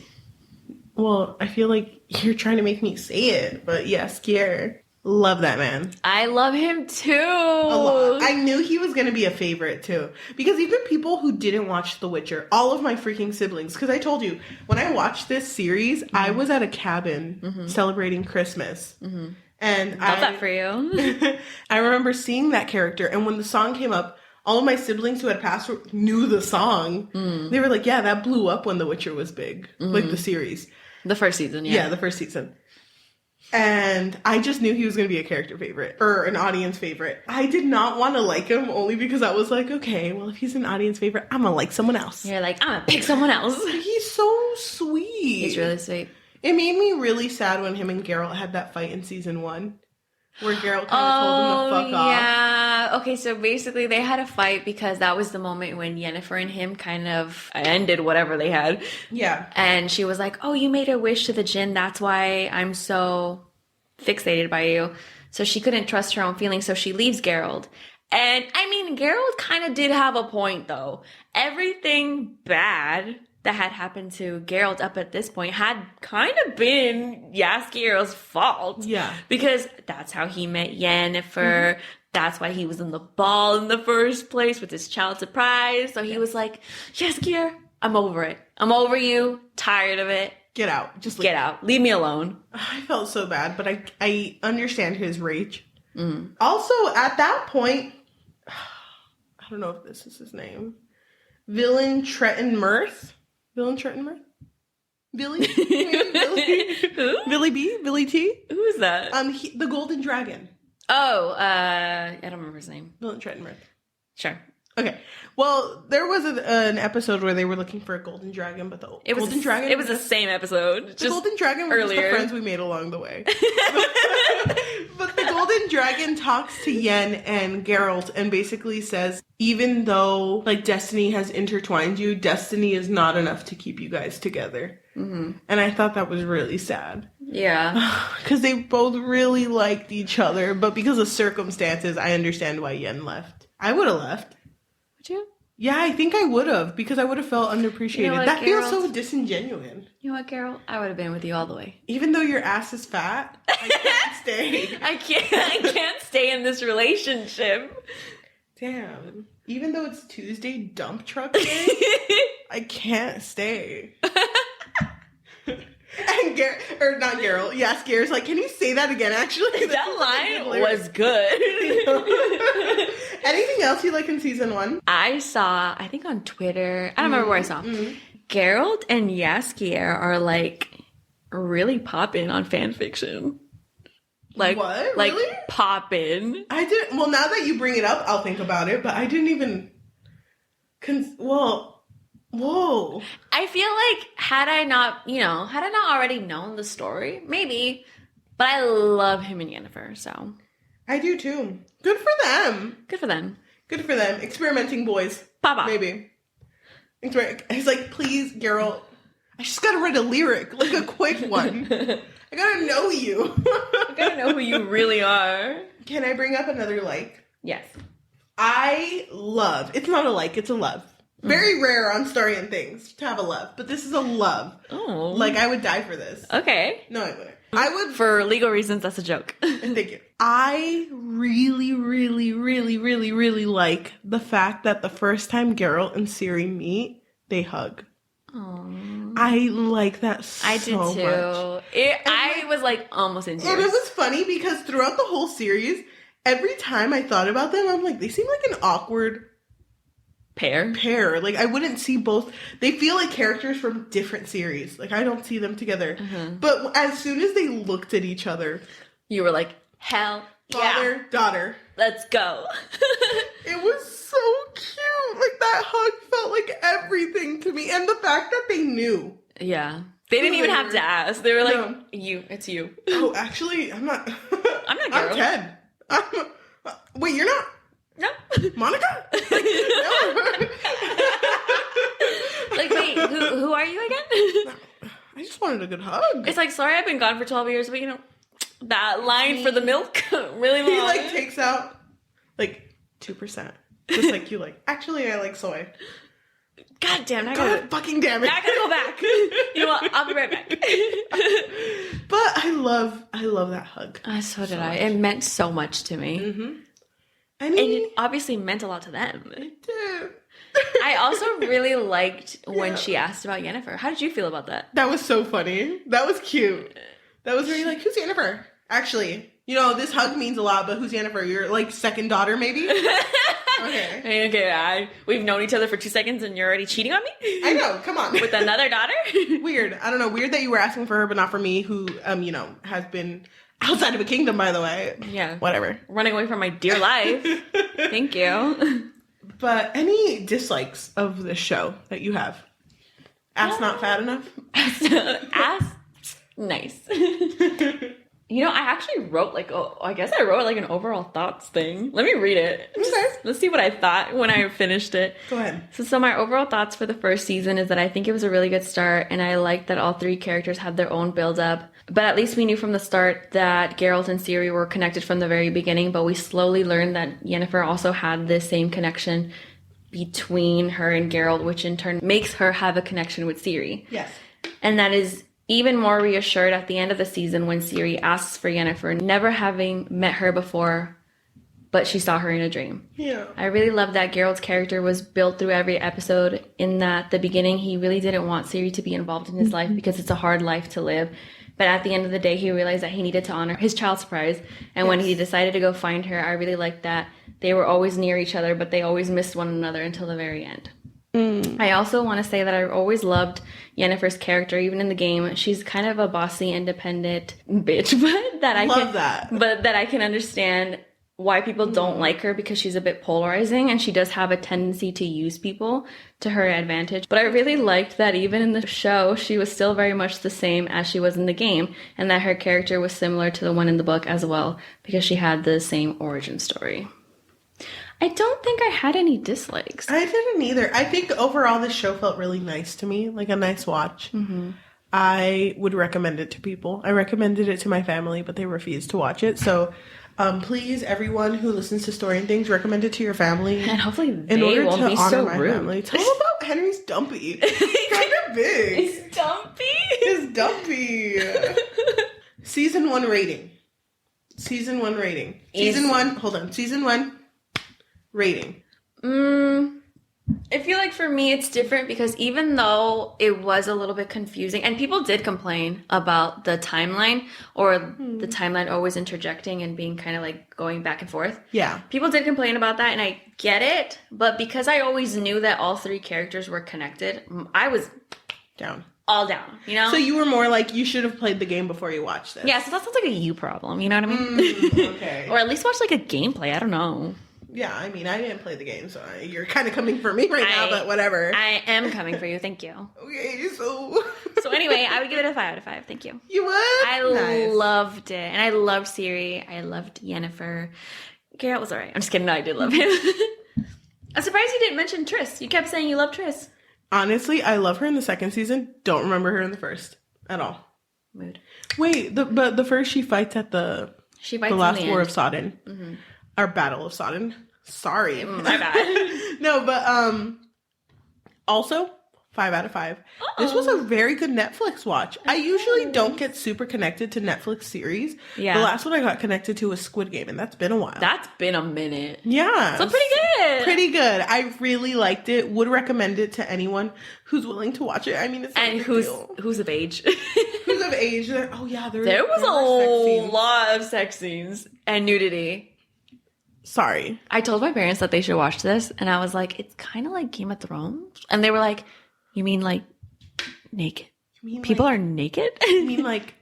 Well, I feel like you're trying to make me say it, but Jaskier. Love that man. I love him too. A lot. I knew he was going to be a favorite too. Because even people who didn't watch The Witcher, all of my freaking siblings, because I told you, when I watched this series, I was at a cabin celebrating Christmas. And love that for you. I remember seeing that character, and when the song came up, all of my siblings who had passed knew the song. They were like, yeah, that blew up when The Witcher was big. Like the series. The first season, yeah. Yeah, the first season. And I just knew he was going to be a character favorite or an audience favorite. I did not want to like him only because I was like, okay, well, if he's an audience favorite, I'm going to like someone else. You're like, I'm going to pick someone else. He's so sweet. He's really sweet. It made me really sad when him and Geralt had that fight in season 1. Where Geralt kind of told him to fuck off. Yeah. Okay, so basically they had a fight because that was the moment when Yennefer and him kind of ended whatever they had. Yeah. And she was like, oh, you made a wish to the djinn. That's why I'm so fixated by you. So she couldn't trust her own feelings, so she leaves Geralt. And, I mean, Geralt kind of did have a point, though. Everything bad that had happened to Geralt up at this point had kind of been Jaskier's fault. Yeah. Because that's how he met Yennefer. That's why he was in the ball in the first place with his child surprise. So he was like, Jaskier, I'm over it. I'm over you. Tired of it. Get out. Just get out. Leave me alone. I felt so bad, but I understand his rage. Also, at that point, I don't know if this is his name. Villain Tretton Mirth? Billy? Billy? Who? Billy B? Billy T? Who is that? The Golden Dragon. Oh, I don't remember his name. Villain Tretton Mirth. Sure. Okay. Well, there was an episode where they were looking for a golden dragon, but Golden Dragon... It was the same episode. The Golden Dragon was just the friends we made along the way. But the Golden Dragon talks to Yen and Geralt and basically says, even though, destiny has intertwined you, destiny is not enough to keep you guys together. And I thought that was really sad. Yeah. Because they both really liked each other, but because of circumstances, I understand why Yen left. I would have left. Would you? Yeah, I think I would have, because I would have felt underappreciated. You know what, that feels so disingenuous. You know what, Geralt? I would have been with you all the way. Even though your ass is fat, I can't stay. I can't stay in this relationship. Damn. Even though it's Tuesday dump truck day, I can't stay. And not Geralt, Jaskier's like, can you say that again, actually? That line was good. Anything else you like in season 1? I saw, I think on Twitter, I don't remember where I saw, Geralt and Jaskier are like really popping on fan-fiction. Like, what? Like, really? popping. I didn't, well, now that you bring it up, I'll think about it, but I didn't even, whoa. I feel like had I not already known the story, maybe, but I love him and Yennefer, so. I do too. Good for them. Good for them. Good for them. Experimenting boys. Papa. Maybe. He's like, please, Geralt, I just gotta write a lyric, like a quick one. I gotta know you. I gotta know who you really are. Can I bring up another like? Yes. I love, it's not a like, it's a love. Very rare on Story and Things to have a love, but this is a love. Oh. Like, I would die for this. Okay. No, I wouldn't. I would. For legal reasons, that's a joke. Thank you. I really, really, really, really, really like the fact that the first time Geralt and Ciri meet, they hug. Aww. I like that so much. I did too. I was like almost in tears. And it was funny because throughout the whole series, every time I thought about them, I'm like, they seem like an awkward pair. Like, I wouldn't see both. They feel like characters from different series. Like, I don't see them together. But as soon as they looked at each other, you were like, hell father, daughter. Let's go. It was so cute. Like, that hug felt like everything to me. And the fact that they knew. Yeah. They didn't even have to ask. They were like, it's you. Oh, actually, I'm not. I'm not Geralt. I'm Ted. Wait, you're not? No. Monica? Like, no. Like, wait, who are you again? I just wanted a good hug. It's like, sorry I've been gone for 12 years, but that line for the milk, really long. He, like, takes out, like, 2%. Just like you like. Actually, I like soy. God damn it. God fucking damn it. I gotta go back. You know what? I'll be right back. But I love that hug. So did I. It meant so much to me. Mm-hmm. And it obviously meant a lot to them. It did. I also really liked when she asked about Yennefer. How did you feel about that? That was so funny. That was cute. That was really like, who's Yennefer? Actually, this hug means a lot, but who's Yennefer? Your, like, second daughter, maybe? Okay. Okay, we've known each other for 2 seconds and you're already cheating on me? I know, come on. With another daughter? Weird. I don't know. Weird that you were asking for her, but not for me, who, has been outside of a kingdom, by the way. Yeah. Whatever. Running away from my dear life. Thank you. But any dislikes of the show that you have? Ass not fat enough? Ass nice. I actually wrote an overall thoughts thing. Let me read it. Okay. Let's see what I thought when I finished it. Go ahead. So my overall thoughts for the first season is that I think it was a really good start, and I liked that all 3 characters had their own build-up. But at least we knew from the start that Geralt and Ciri were connected from the very beginning, but we slowly learned that Yennefer also had this same connection between her and Geralt, which in turn makes her have a connection with Ciri. Yes. And that is even more reassured at the end of the season when Ciri asks for Yennefer, never having met her before, but she saw her in a dream. Yeah. I really love that Geralt's character was built through every episode, in that the beginning he really didn't want Ciri to be involved in his life because it's a hard life to live. But at the end of the day, he realized that he needed to honor his child surprise. And when he decided to go find her, I really liked that they were always near each other, but they always missed one another until the very end. I also want to say that I always loved Yennefer's character, even in the game. She's kind of a bossy, independent bitch, but that I can understand why people don't like her, because she's a bit polarizing and she does have a tendency to use people to her advantage. But I really liked that even in the show, she was still very much the same as she was in the game, and that her character was similar to the one in the book as well, because she had the same origin story. I don't think I had any dislikes. I didn't either. I think overall this show felt really nice to me, like a nice watch. Mm-hmm. I would recommend it to people. I recommended it to my family, but they refused to watch it. So please, everyone who listens to Story and Things, recommend it to your family. And hopefully they won't be so rude. Family. Tell them about Henry's dumpy. He's kind of big. He's dumpy? He's dumpy. Season 1 rating. Season 1 rating. Season 1 rating. I feel like for me it's different because even though it was a little bit confusing, and people did complain about the timeline or the timeline always interjecting and being kind of like going back and forth. Yeah. People did complain about that, and I get it. But because I always knew that all three characters were connected, I was down. All down, you know? So you were more like, you should have played the game before you watched this. Yeah, so that sounds like a you problem, you know what I mean? Okay. Or at least watch like a gameplay, I don't know. Yeah, I mean, I didn't play the game, so you're kind of coming for me right now, but whatever. I am coming for you, thank you. Okay, so... So anyway, I would give it a 5 out of 5, thank you. You would? I loved it, and I loved Ciri, I loved Yennefer. Geralt was alright, I'm just kidding, no, I did love him. I'm surprised you didn't mention Triss. You kept saying you love Triss. Honestly, I love her in the second season. Don't remember her in the first at all. Mood. Wait, but the first she fights at the last war of Sodden. Mm-hmm. Or Battle of Sodden. Sorry. My bad. No, but also 5 out of 5. Uh-oh. This was a very good Netflix watch. I usually don't get super connected to Netflix series. Yeah. The last one I got connected to was Squid Game, and that's been a while. That's been a minute. Yeah. So pretty good. Pretty good. I really liked it. Would recommend it to anyone who's willing to watch it. I mean, it's not and a big deal. Who's of age. Who's of age. There was a lot of sex scenes and nudity. Sorry. I told my parents that they should watch this, and I was like, it's kind of like Game of Thrones. And they were like, you mean like naked? You mean people are naked? You mean like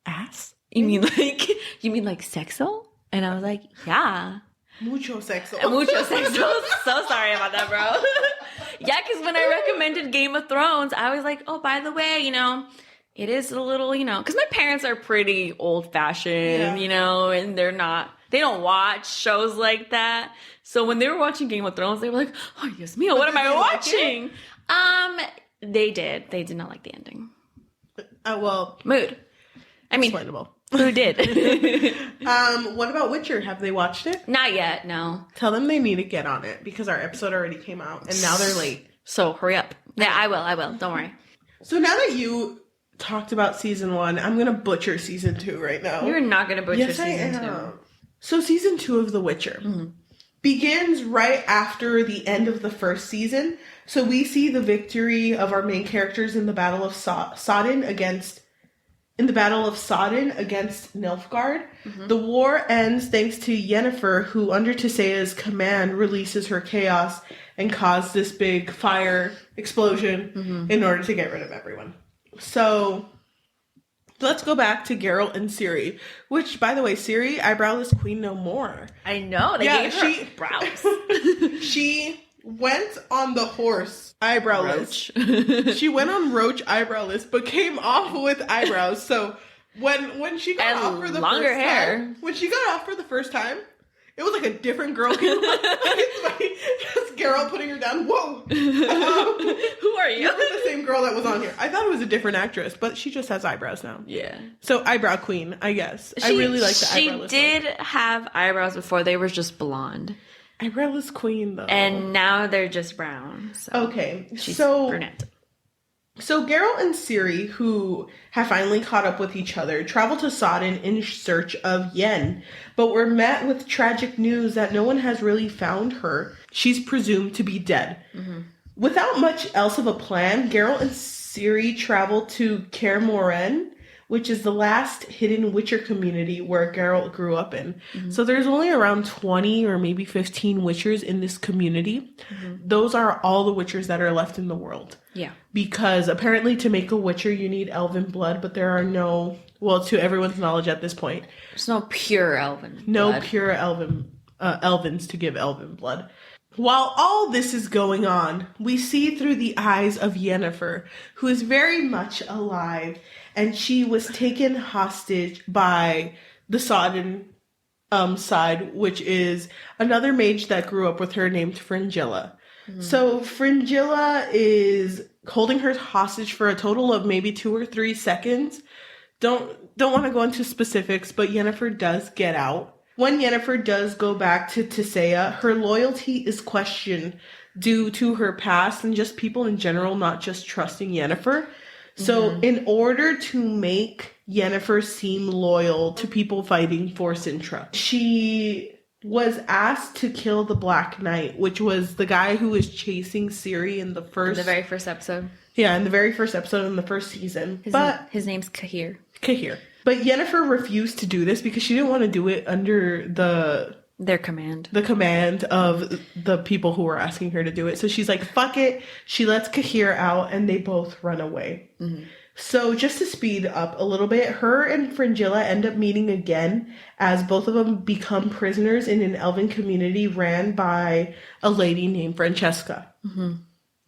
ass? You mean like sexo? And I was like, yeah. Mucho sexo. Mucho sexo. So sorry about that, bro. Yeah, because when I recommended Game of Thrones, I was like, oh, by the way, you know, it is a little, you know, because my parents are pretty old-fashioned, you know, and they don't watch shows like that. So when they were watching Game of Thrones, they were like, oh, yes, Mia, what am I watching? They did. They did not like the ending. Well. Mood. I mean, explainable. Who did? What about Witcher? Have they watched it? Not yet, no. Tell them they need to get on it because our episode already came out and now they're late. So hurry up. Yeah, I will. Don't worry. So now that you talked about season 1, I'm going to butcher season 2 right now. You're not going to butcher season 2. So season 2 of The Witcher begins right after the end of the first season. So we see the victory of our main characters in the Battle of Sodden against Nilfgaard. The war ends thanks to Yennefer, who under Tissa's command releases her chaos and caused this big fire explosion in order to get rid of everyone. So let's go back to Geralt and Ciri, which, by the way, Ciri, eyebrowless queen no more. I know. They gave her brows. She went on the horse eyebrowless. She went on Roach eyebrowless, but came off with eyebrows. So when she got off for the longer hair, when she got off for the first time, it was like a different girl. It's like just Geralt putting her down. Whoa, who are you? You're the same girl that was on here. I thought it was a different actress, but she just has eyebrows now. Yeah. So eyebrow queen, I guess. I really like the eyebrowless. She did have eyebrows before; they were just blonde. Eyebrowless queen, though. And now they're just brown. So okay, she's brunette. So Geralt and Ciri, who have finally caught up with each other, travel to Sodden in search of Yen, but were met with tragic news that no one has really found her. She's presumed to be dead. Without much else of a plan, Geralt and Ciri travel to Kaer Morhen, which is the last hidden Witcher community where Geralt grew up in. So there's only around 20 or maybe 15 Witchers in this community. Those are all the Witchers that are left in the world. Yeah. Because apparently to make a Witcher, you need elven blood, but there are no, well, to everyone's knowledge at this point, there's no pure elven blood. No pure elvens to give elven blood. While all this is going on, we see through the eyes of Yennefer, who is very much alive, and she was taken hostage by the Sodden side, which is another mage that grew up with her named Fringilla. So Fringilla is holding her hostage for a total of maybe 2 or 3 seconds. Don't want to go into specifics, but Yennefer does get out. When Yennefer does go back to Tissaia, her loyalty is questioned due to her past and just people in general not just trusting Yennefer. So in order to make Yennefer seem loyal to people fighting for Sintra, she was asked to kill the Black Knight, which was the guy who was chasing Ciri in the very first episode. Yeah, in the very first episode in the first season. His name's Cahir. But Yennefer refused to do this because she didn't want to do it under their command. The command of the people who were asking her to do it. So she's like, fuck it. She lets Cahir out and they both run away. Mm-hmm. So just to speed up a little bit, her and Fringilla end up meeting again as both of them become prisoners in an elven community ran by a lady named Francesca. Mm-hmm.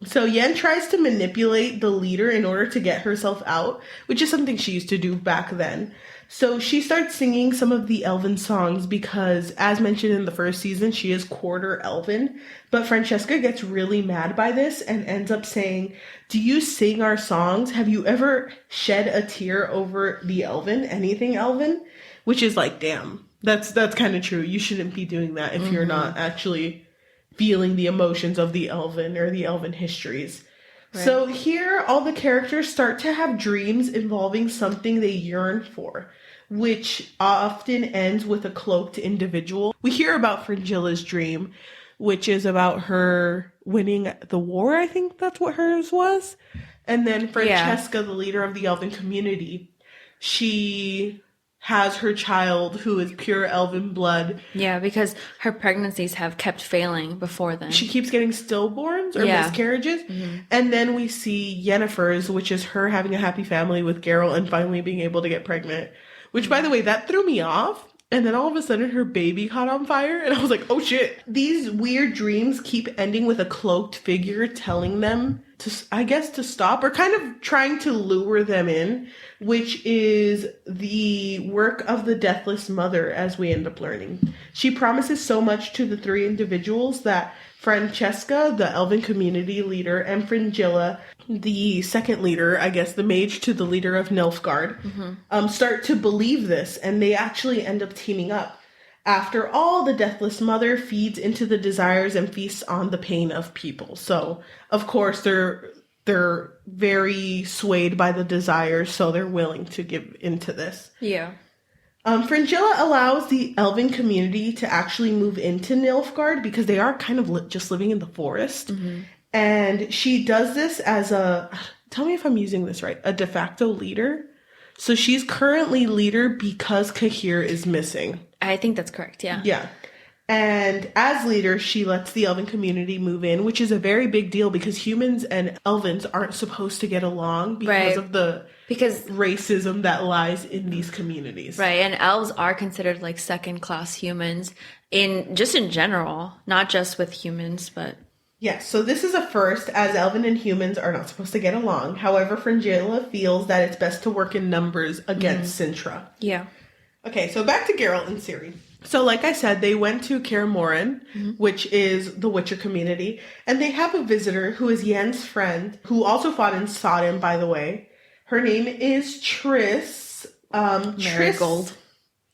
So Yen tries to manipulate the leader in order to get herself out, which is something she used to do back then. So she starts singing some of the elven songs because, as mentioned in the first season, she is quarter elven. But Francesca gets really mad by this and ends up saying, do you sing our songs? Have you ever shed a tear over the elven? Anything elven? Which is like, damn, that's kind of true. You shouldn't be doing that if you're not actually feeling the emotions of the elven or the elven histories. Right. So here, all the characters start to have dreams involving something they yearn for, which often ends with a cloaked individual. We hear about Fringilla's dream, which is about her winning the war. I think that's what hers was. And then Francesca, the leader of the elven community, she has her child who is pure elven blood. Yeah, because her pregnancies have kept failing before then. She keeps getting stillborns or miscarriages. Mm-hmm. And then we see Yennefer's, which is her having a happy family with Geralt and finally being able to get pregnant. Which, by the way, that threw me off. And then all of a sudden her baby caught on fire. And I was like, oh shit. These weird dreams keep ending with a cloaked figure telling them to stop or kind of trying to lure them in, which is the work of the Deathless Mother, as we end up learning. She promises so much to the three individuals that Francesca, the elven community leader, and Fringilla, the second leader, I guess, the mage to the leader of Nilfgaard, start to believe this, and they actually end up teaming up. After all, the Deathless Mother feeds into the desires and feasts on the pain of people. So, of course, they're very swayed by the desires, so they're willing to give into this. Yeah. Fringilla allows the elven community to actually move into Nilfgaard because they are kind of just living in the forest. Mm-hmm. And she does this as tell me if I'm using this right, a de facto leader. So she's currently leader because Cahir is missing. I think that's correct, yeah. Yeah. And as leader, she lets the elven community move in, which is a very big deal because humans and elvens aren't supposed to get along because of the racism that lies in these communities. Right, and elves are considered like second-class humans in general, not just with humans, but... Yes, so this is a first, as elven and humans are not supposed to get along. However, Fringilla feels that it's best to work in numbers against Sintra. Yeah. Okay, so back to Geralt and Ciri. So like I said, they went to Kaer Morhen, which is the Witcher community, and they have a visitor who is Yen's friend, who also fought in Sodden, by the way. Her name is Triss. Marigold.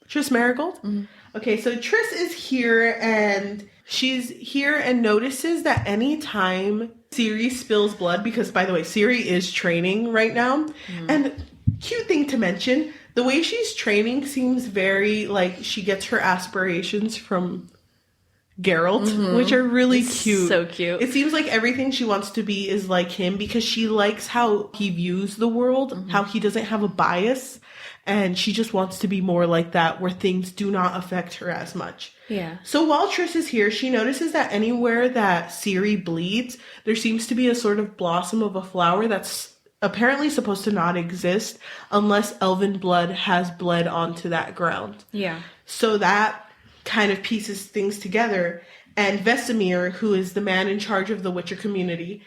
Triss Marigold? Mm-hmm. Okay, so Triss is here, and she's here and notices that anytime Ciri spills blood, because, by the way, Ciri is training right now, and cute thing to mention, the way she's training seems very like she gets her aspirations from Geralt, which are really cute. So cute. It seems like everything she wants to be is like him because she likes how he views the world, how he doesn't have a bias, and she just wants to be more like that where things do not affect her as much. Yeah. So while Triss is here, she notices that anywhere that Ciri bleeds, there seems to be a sort of blossom of a flower that's apparently supposed to not exist unless elven blood has bled onto that ground. Yeah. So that kind of pieces things together. And Vesemir, who is the man in charge of the Witcher community,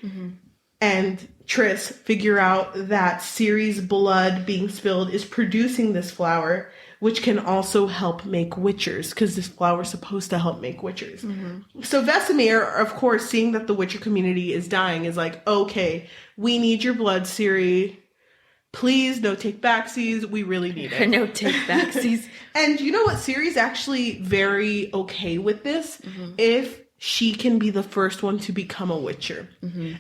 and Triss figure out that Ciri's blood being spilled is producing this flower, which can also help make Witchers, because this flower is supposed to help make Witchers. So Vesemir, of course, seeing that the Witcher community is dying, is like, okay, we need your blood, Ciri. Please, no take-backsies. We really need it. No take-backsies. And you know what? Ciri's actually very okay with this if she can be the first one to become a Witcher.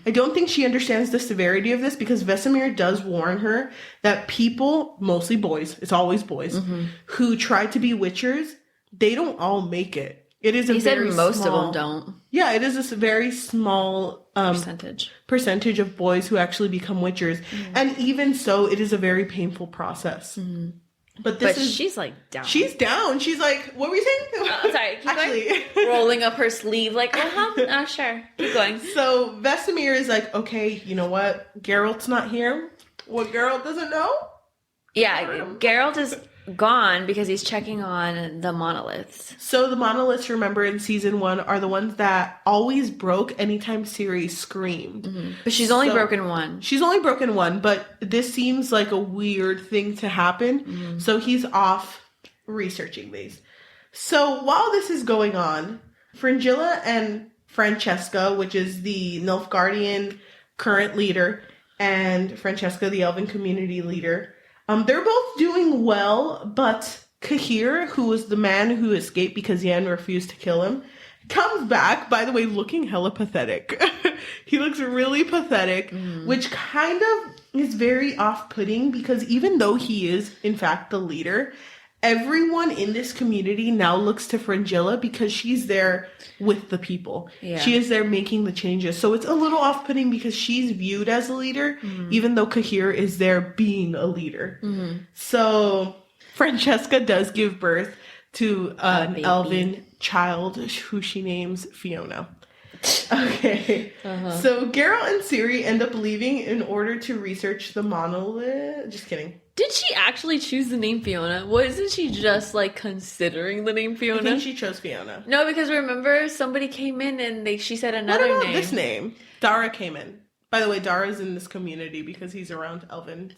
I don't think she understands the severity of this because Vesemir does warn her that people, mostly boys, it's always boys, who try to be Witchers, they don't all make it. It is a very most small, of them don't. Yeah, it is a very small percentage of boys who actually become witchers. And even so, it is a very painful process. But she's like down. She's down. She's like, what were you saying? Sorry, keep going. Rolling up her sleeve like, sure. Keep going. So Vesemir is like, okay, you know what? Geralt's not here. What Geralt doesn't know? Yeah, Geralt is gone because he's checking on the monoliths. So the monoliths, remember, in season 1 are the ones that always broke anytime Ciri screamed. But she's only broken one. She's only broken one, but this seems like a weird thing to happen. So he's off researching these. So while this is going on, Fringilla and Francesca, which is the Nilfgaardian current leader, and Francesca, the Elven community leader, they're both doing well, but Cahir, who was the man who escaped because Yen refused to kill him, comes back, by the way, looking hella pathetic. He looks really pathetic, which kind of is very off-putting because even though he is, in fact, the leader, everyone in this community now looks to Fringilla because she's there with the people. Yeah. She is there making the changes. So it's a little off-putting because she's viewed as a leader, even though Cahir is there being a leader. So Francesca does give birth to an elven child who she names Fiona. Okay. So Geralt and Ciri end up leaving in order to research the monolith. Just kidding. Did she actually choose the name Fiona? Wasn't she just, like, considering the name Fiona? I think she chose Fiona. No, because remember, somebody came in and she said another name. What about this name? Dara came in. By the way, Dara's in this community because he's around Elven.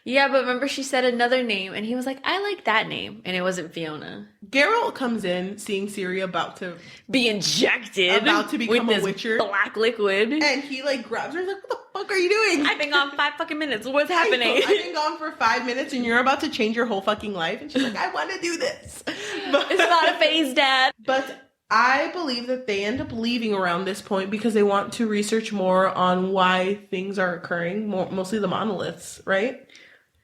Yeah, but remember she said another name, and he was like, I like that name, and it wasn't Fiona. Geralt comes in, seeing Ciri about to be injected, about to become with a witcher, black liquid, and he like grabs her, like, what the fuck are you doing? I've been gone 5 fucking minutes. What's happening? I've been gone for 5 minutes, and you're about to change your whole fucking life. And she's like, I want to do this. But, it's not a phase, Dad. But I believe that they end up leaving around this point because they want to research more on why things are occurring, mostly the monoliths, right?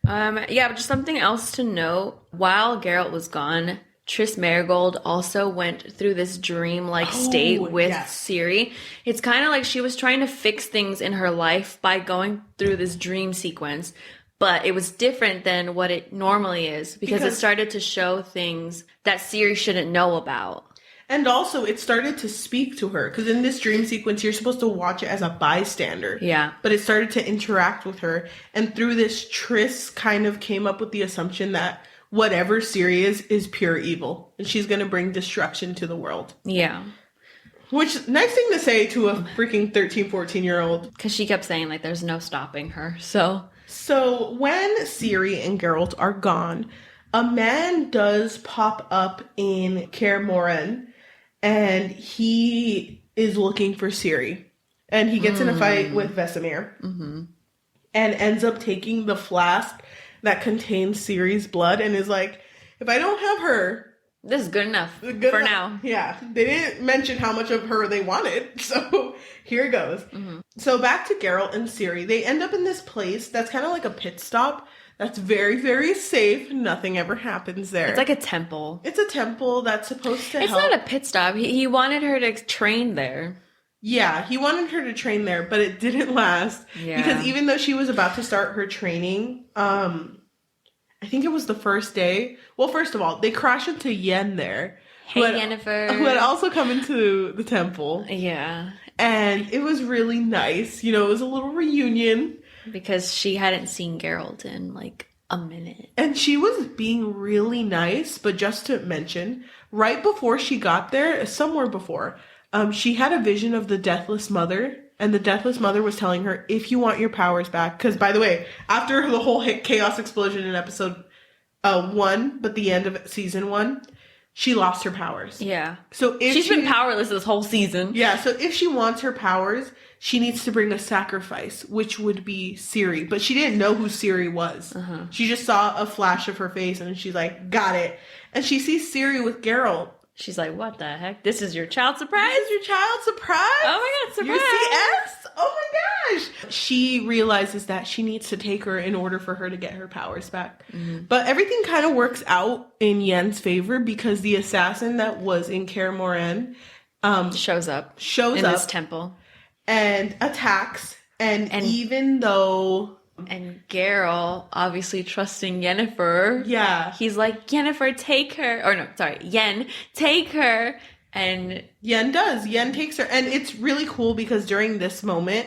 Yeah, but just something else to note. While Geralt was gone, Triss Merigold also went through this dream-like state with Ciri. It's kind of like she was trying to fix things in her life by going through this dream sequence. But it was different than what it normally is because it started to show things that Ciri shouldn't know about. And also, it started to speak to her. Because in this dream sequence, you're supposed to watch it as a bystander. Yeah. But it started to interact with her. And through this, Triss kind of came up with the assumption that whatever Ciri is pure evil. And she's going to bring destruction to the world. Yeah. Which, nice thing to say to a freaking 13, 14-year-old. Because she kept saying, like, there's no stopping her. So when Ciri and Geralt are gone, a man does pop up in Kaer Morhen. And he is looking for Ciri. And he gets in a fight with Vesemir. And ends up taking the flask that contains Ciri's blood and is like, if I don't have her... This is good enough for now. Yeah. They didn't mention how much of her they wanted. So here it goes. So back to Geralt and Ciri. They end up in this place that's kind of like a pit stop. That's very, very safe. Nothing ever happens there. It's like a temple. It's a temple that's supposed to help. It's not a pit stop. He wanted her to train there. Yeah, he wanted her to train there, but it didn't last. Yeah. Because even though she was about to start her training, I think it was the first day. Well, first of all, they crash into Yen there. Hey, Yennefer. Who had also come into the temple. Yeah. And it was really nice. You know, it was a little reunion. Because she hadn't seen Geralt in, like, a minute. And she was being really nice, but just to mention, right before she got there, somewhere before, she had a vision of the Deathless Mother, and the Deathless Mother was telling her, if you want your powers back, because, by the way, after the whole chaos explosion in episode 1, but the end of season 1, she lost her powers. Yeah. So if she's been powerless this whole season. Yeah, so if she wants her powers, she needs to bring a sacrifice, which would be Ciri. But she didn't know who Ciri was. She just saw a flash of her face, and she's like, got it. And she sees Ciri with Geralt. She's like, what the heck? This is your child surprise? This is your child surprise? Oh my god, surprise! Your CS? Oh my gosh. She realizes that she needs to take her in order for her to get her powers back. But everything kind of works out in Yen's favor because the assassin that was in Kaer Morhen shows up in this temple and attacks. And even though... And Geralt, obviously trusting Yennefer. Yeah. He's like, Yennefer, take her. Or no, sorry, Yen, take her. And Yen does. Yen takes her. And it's really cool because during this moment,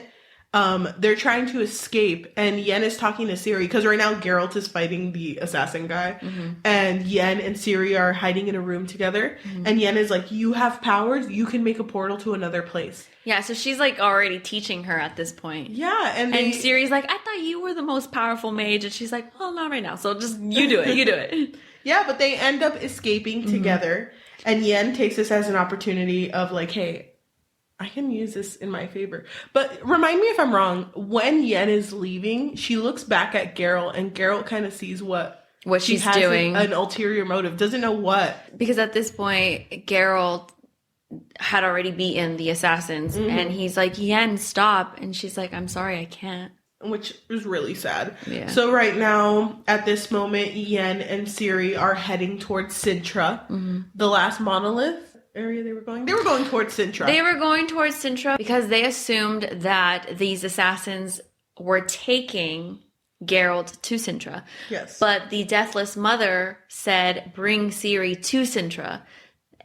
they're trying to escape. And Yen is talking to Ciri. Because right now, Geralt is fighting the assassin guy. And Yen and Ciri are hiding in a room together. And Yen is like, you have powers. You can make a portal to another place. Yeah, so she's like already teaching her at this point. Yeah. And Ciri's like, I thought you were the most powerful mage. And she's like, well, not right now. So just, you do it. You do it. Yeah, but they end up escaping together. And Yen takes this as an opportunity of like, hey, I can use this in my favor. But remind me if I'm wrong. When Yen is leaving, she looks back at Geralt. And Geralt kind of sees what she's doing. An ulterior motive. Doesn't know what. Because at this point, Geralt had already beaten the assassins. And he's like, Yen, stop. And she's like, I'm sorry, I can't. Which is really sad. Yeah. So right now, at this moment, Yen and Ciri are heading towards Sintra. The last monolith area they were going. They were going towards Sintra. They were going towards Sintra because they assumed that these assassins were taking Geralt to Sintra. Yes. But the Deathless Mother said, bring Ciri to Sintra.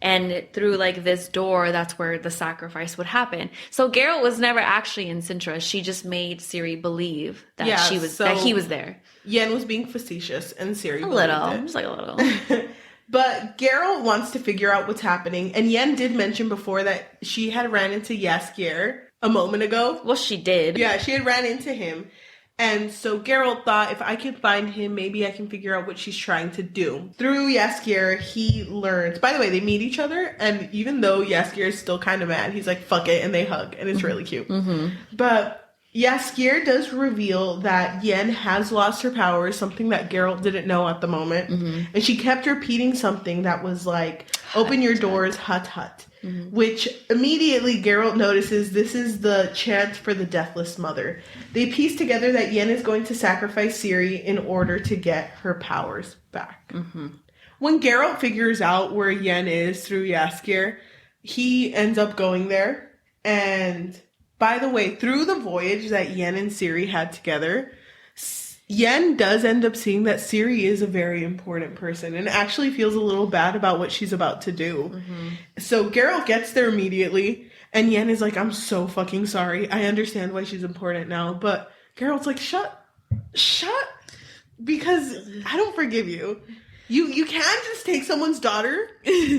And through like this door, that's where the sacrifice would happen. So Geralt was never actually in Sintra. She just made Ciri believe that that he was there. Yen was being facetious, and Ciri just like a little. But Geralt wants to figure out what's happening, and Yen did mention before that she had ran into Jaskier a moment ago. Well, she did. Yeah, she had ran into him. And so Geralt thought, if I can find him, maybe I can figure out what she's trying to do. Through Jaskier, he learns... By the way, they meet each other, and even though Jaskier is still kind of mad, he's like, fuck it, and they hug, and it's really cute. But Jaskier does reveal that Yen has lost her powers, something that Geralt didn't know at the moment. And she kept repeating something that was like, open your doors, hut, hut. Which immediately Geralt notices this is the chant for the Deathless Mother. They piece together that Yen is going to sacrifice Ciri in order to get her powers back. When Geralt figures out where Yen is through Jaskier, he ends up going there. And by the way, through the voyage that Yen and Ciri had together, Yen does end up seeing that Ciri is a very important person and actually feels a little bad about what she's about to do. So Geralt gets there immediately, and Yen is like, I'm so fucking sorry. I understand why she's important now. But Geralt's like, shut, because I don't forgive you. You can't just take someone's daughter,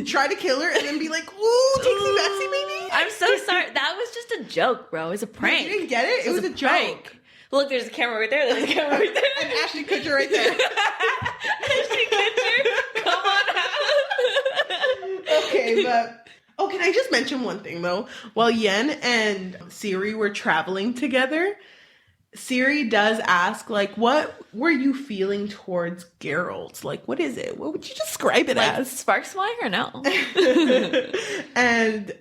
try to kill her, and then be like, ooh, takesy backsy maybe? I'm so sorry. That was just a joke, bro. It was a prank. You didn't get it? It was a joke. Look, there's a camera right there. There's a camera right there. And Ashton Kutcher right there. Ashton Kutcher, come on out. Okay, but... Oh, can I just mention one thing, though? While Yen and Ciri were traveling together, Ciri does ask, like, what were you feeling towards Geralt? Like, what is it? What would you describe it like, as? Sparks flying or no? And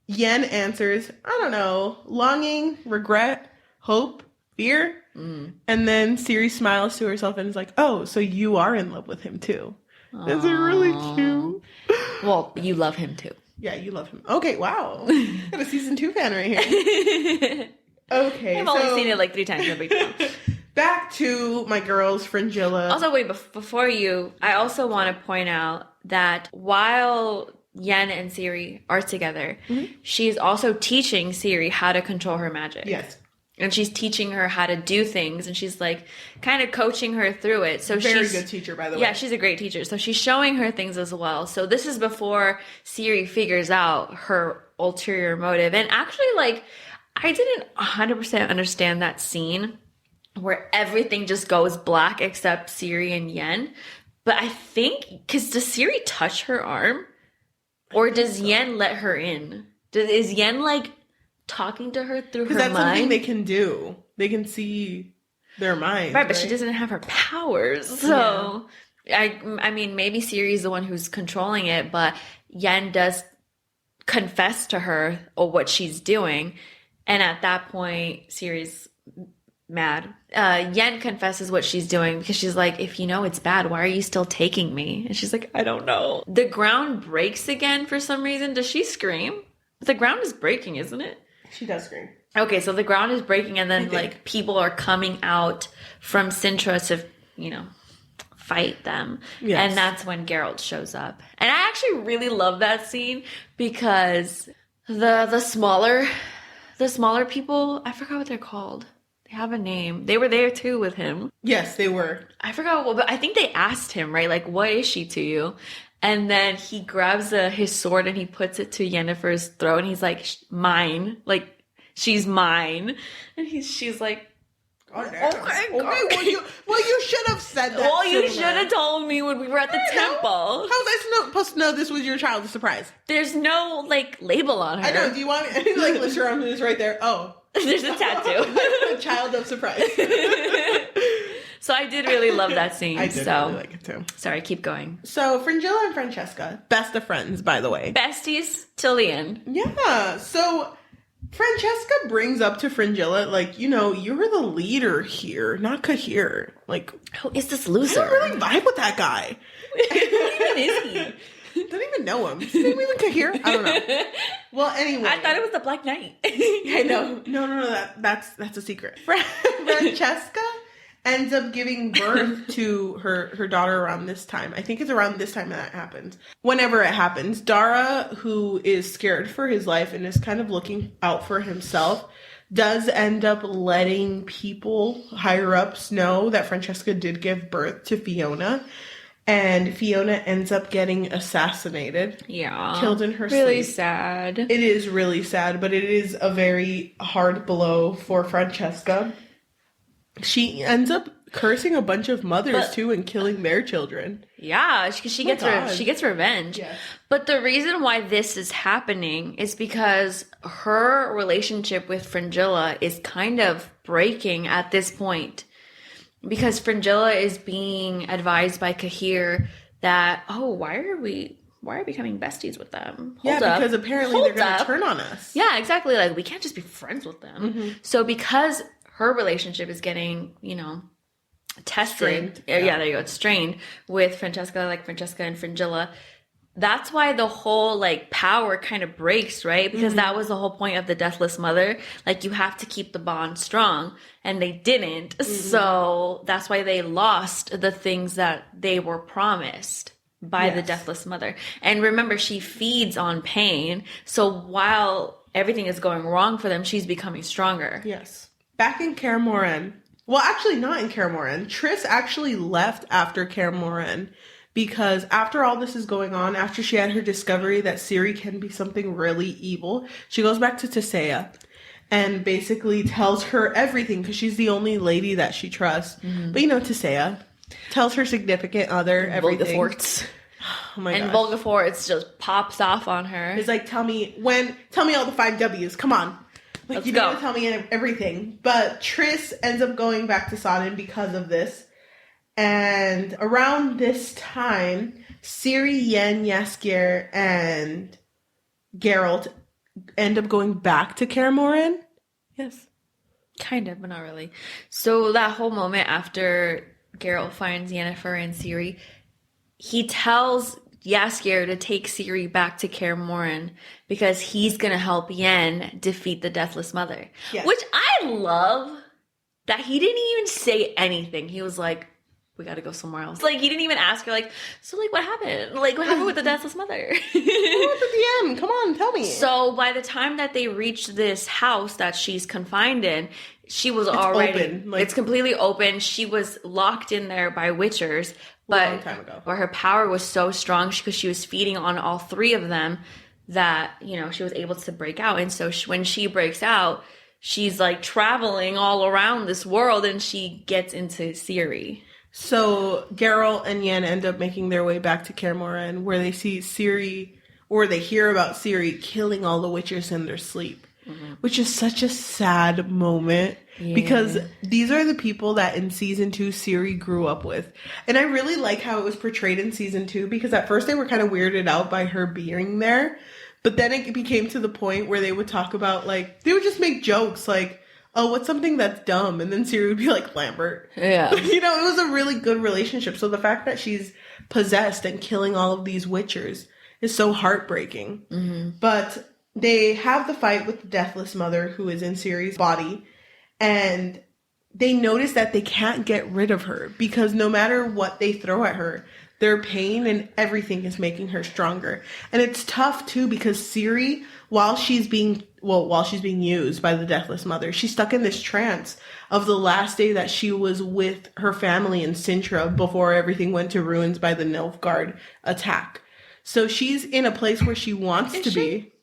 Yen answers, I don't know, longing, regret, hope, fear. And then Ciri smiles to herself and is like, oh, so you are in love with him too. That's really cute. Well, you love him too. Yeah, you love him. Okay, wow. Got a season 2 fan right here. Okay, I've only seen it like 3 times. No big deal. Back to my girls, Fringilla. Also, wait, before you, I also want to point out that while Yen and Ciri are together, she's also teaching Ciri how to control her magic. Yes. And she's teaching her how to do things, and she's like kind of coaching her through it. So she's good teacher, by the way. Yeah, she's a great teacher. So she's showing her things as well. So this is before Ciri figures out her ulterior motive. And actually, like, I didn't 100% understand that scene where everything just goes black except Ciri and Yen. But I think, because does Ciri touch her arm? Or does Yen let her in? Is Yen, like, talking to her through her mind? Because that's something they can do. They can see their mind. Right, but she doesn't have her powers. So, I mean, maybe Ciri's the one who's controlling it, but Yen does confess to her what she's doing. And at that point, Ciri's mad. Yen confesses what she's doing because she's like, if you know it's bad, why are you still taking me? And she's like, I don't know. The ground breaks again for some reason. Does she scream? The ground is breaking, isn't it? She does scream. Okay, so the ground is breaking and then like people are coming out from Sintra to, you know, fight them. Yes. And that's when Geralt shows up. And I actually really love that scene because the smaller people, I forgot what they're called. They have a name. They were there too with him. Yes, they were. I forgot what, but I think they asked him, right? Like, what is she to you? And then he grabs his sword and he puts it to Yennefer's throat and he's like, mine. Like, she's mine. And she's like, okay. Well, you should have said that. Well, you should have told me when we were at the temple. How was I supposed to know this was your child's surprise? There's no, like, label on her. I know. Do you want me? Like, listen, around this right there. Oh. There's a tattoo. A child of surprise. So I did really love that scene. I did really like it too. Sorry, keep going. So Fringilla and Francesca, best of friends, by the way. Besties till the end. Yeah. So Francesca brings up to Fringilla, like, you know, you're the leader here, not Cahir. Like, who is this loser? I don't really vibe with that guy. Who even is he? Don't even know him. Is his name even Cahir? I don't know. Well, anyway. I thought it was the Black Knight. I know. No. That's a secret. Francesca ends up giving birth to her daughter around this time. I think it's around this time that happens. Whenever it happens, Dara, who is scared for his life and is kind of looking out for himself, does end up letting people higher ups know that Francesca did give birth to Fiona. And Fiona ends up getting assassinated. Yeah. Killed in her sleep. Really sad. It is really sad, but it is a very hard blow for Francesca. She ends up cursing a bunch of mothers too and killing their children. Yeah, she gets revenge. Yes. But the reason why this is happening is because her relationship with Fringilla is kind of breaking at this point. Because Fringilla is being advised by Cahir that, why are we becoming besties with them? Because apparently they're going to turn on us. Yeah, exactly. Like, we can't just be friends with them. Mm-hmm. So because her relationship is getting, you know, tested. Strained. Yeah, there you go. It's strained with Francesca and Fringilla. That's why the whole, like, power kind of breaks, right? Because that was the whole point of the Deathless Mother. Like, you have to keep the bond strong. And they didn't. Mm-hmm. So that's why they lost the things that they were promised by the Deathless Mother. And remember, she feeds on pain. So while everything is going wrong for them, she's becoming stronger. Yes. Back in Kaer Morhen. Well, actually, not in Kaer Morhen. Triss actually left after Kaer Morhen. Because after all this is going on, after she had her discovery that Ciri can be something really evil, she goes back to Tissaia and basically tells her everything because she's the only lady that she trusts. Mm-hmm. But you know, Tissaia tells her significant other everything. Volgefortz. Oh my god. And Volgefortz just pops off on her. It's like, tell me all the 5 W's. Come on. Like, Let's you go. Need to tell me everything. But Triss ends up going back to Sodden because of this. And around this time, Ciri, Yen, Jaskier, and Geralt end up going back to Kaer Morhen. Yes. Kind of, but not really. So that whole moment after Geralt finds Yennefer and Ciri, he tells Jaskier to take Ciri back to Kaer Morhen because he's going to help Yen defeat the Deathless Mother. Yes. Which I love that he didn't even say anything. He was like, we got to go somewhere else. Like, he didn't even ask her, like, so, like, what happened? Like, what happened with the Deathless Mother? What at the end? Come on, tell me. So, by the time that they reach this house that she's confined in, she was already... Open. Like, it's completely open. She was locked in there by witchers. But, a long time ago. But her power was so strong because she was feeding on all 3 of them that, you know, she was able to break out. And so when she breaks out, she's, like, traveling all around this world and she gets into Ciri. So Geralt and Yen end up making their way back to Kaer Morhen, where they see Ciri, or they hear about Ciri killing all the witchers in their sleep, which is such a sad moment because these are the people that in season 2 Ciri grew up with. And I really like how it was portrayed in season 2 because at first they were kind of weirded out by her being there, but then it became to the point where they would talk about, like, they would just make jokes like, oh, what's something that's dumb? And then Ciri would be like, Lambert. Yeah. You know, it was a really good relationship. So the fact that she's possessed and killing all of these witchers is so heartbreaking. Mm-hmm. But they have the fight with the Deathless Mother, who is in Ciri's body, and they notice that they can't get rid of her because no matter what they throw at her, their pain and everything is making her stronger. And it's tough too because Ciri, while she's being used by the Deathless Mother, she's stuck in this trance of the last day that she was with her family in Sintra before everything went to ruins by the Nilfgaard attack. So she's in a place where she wants to be.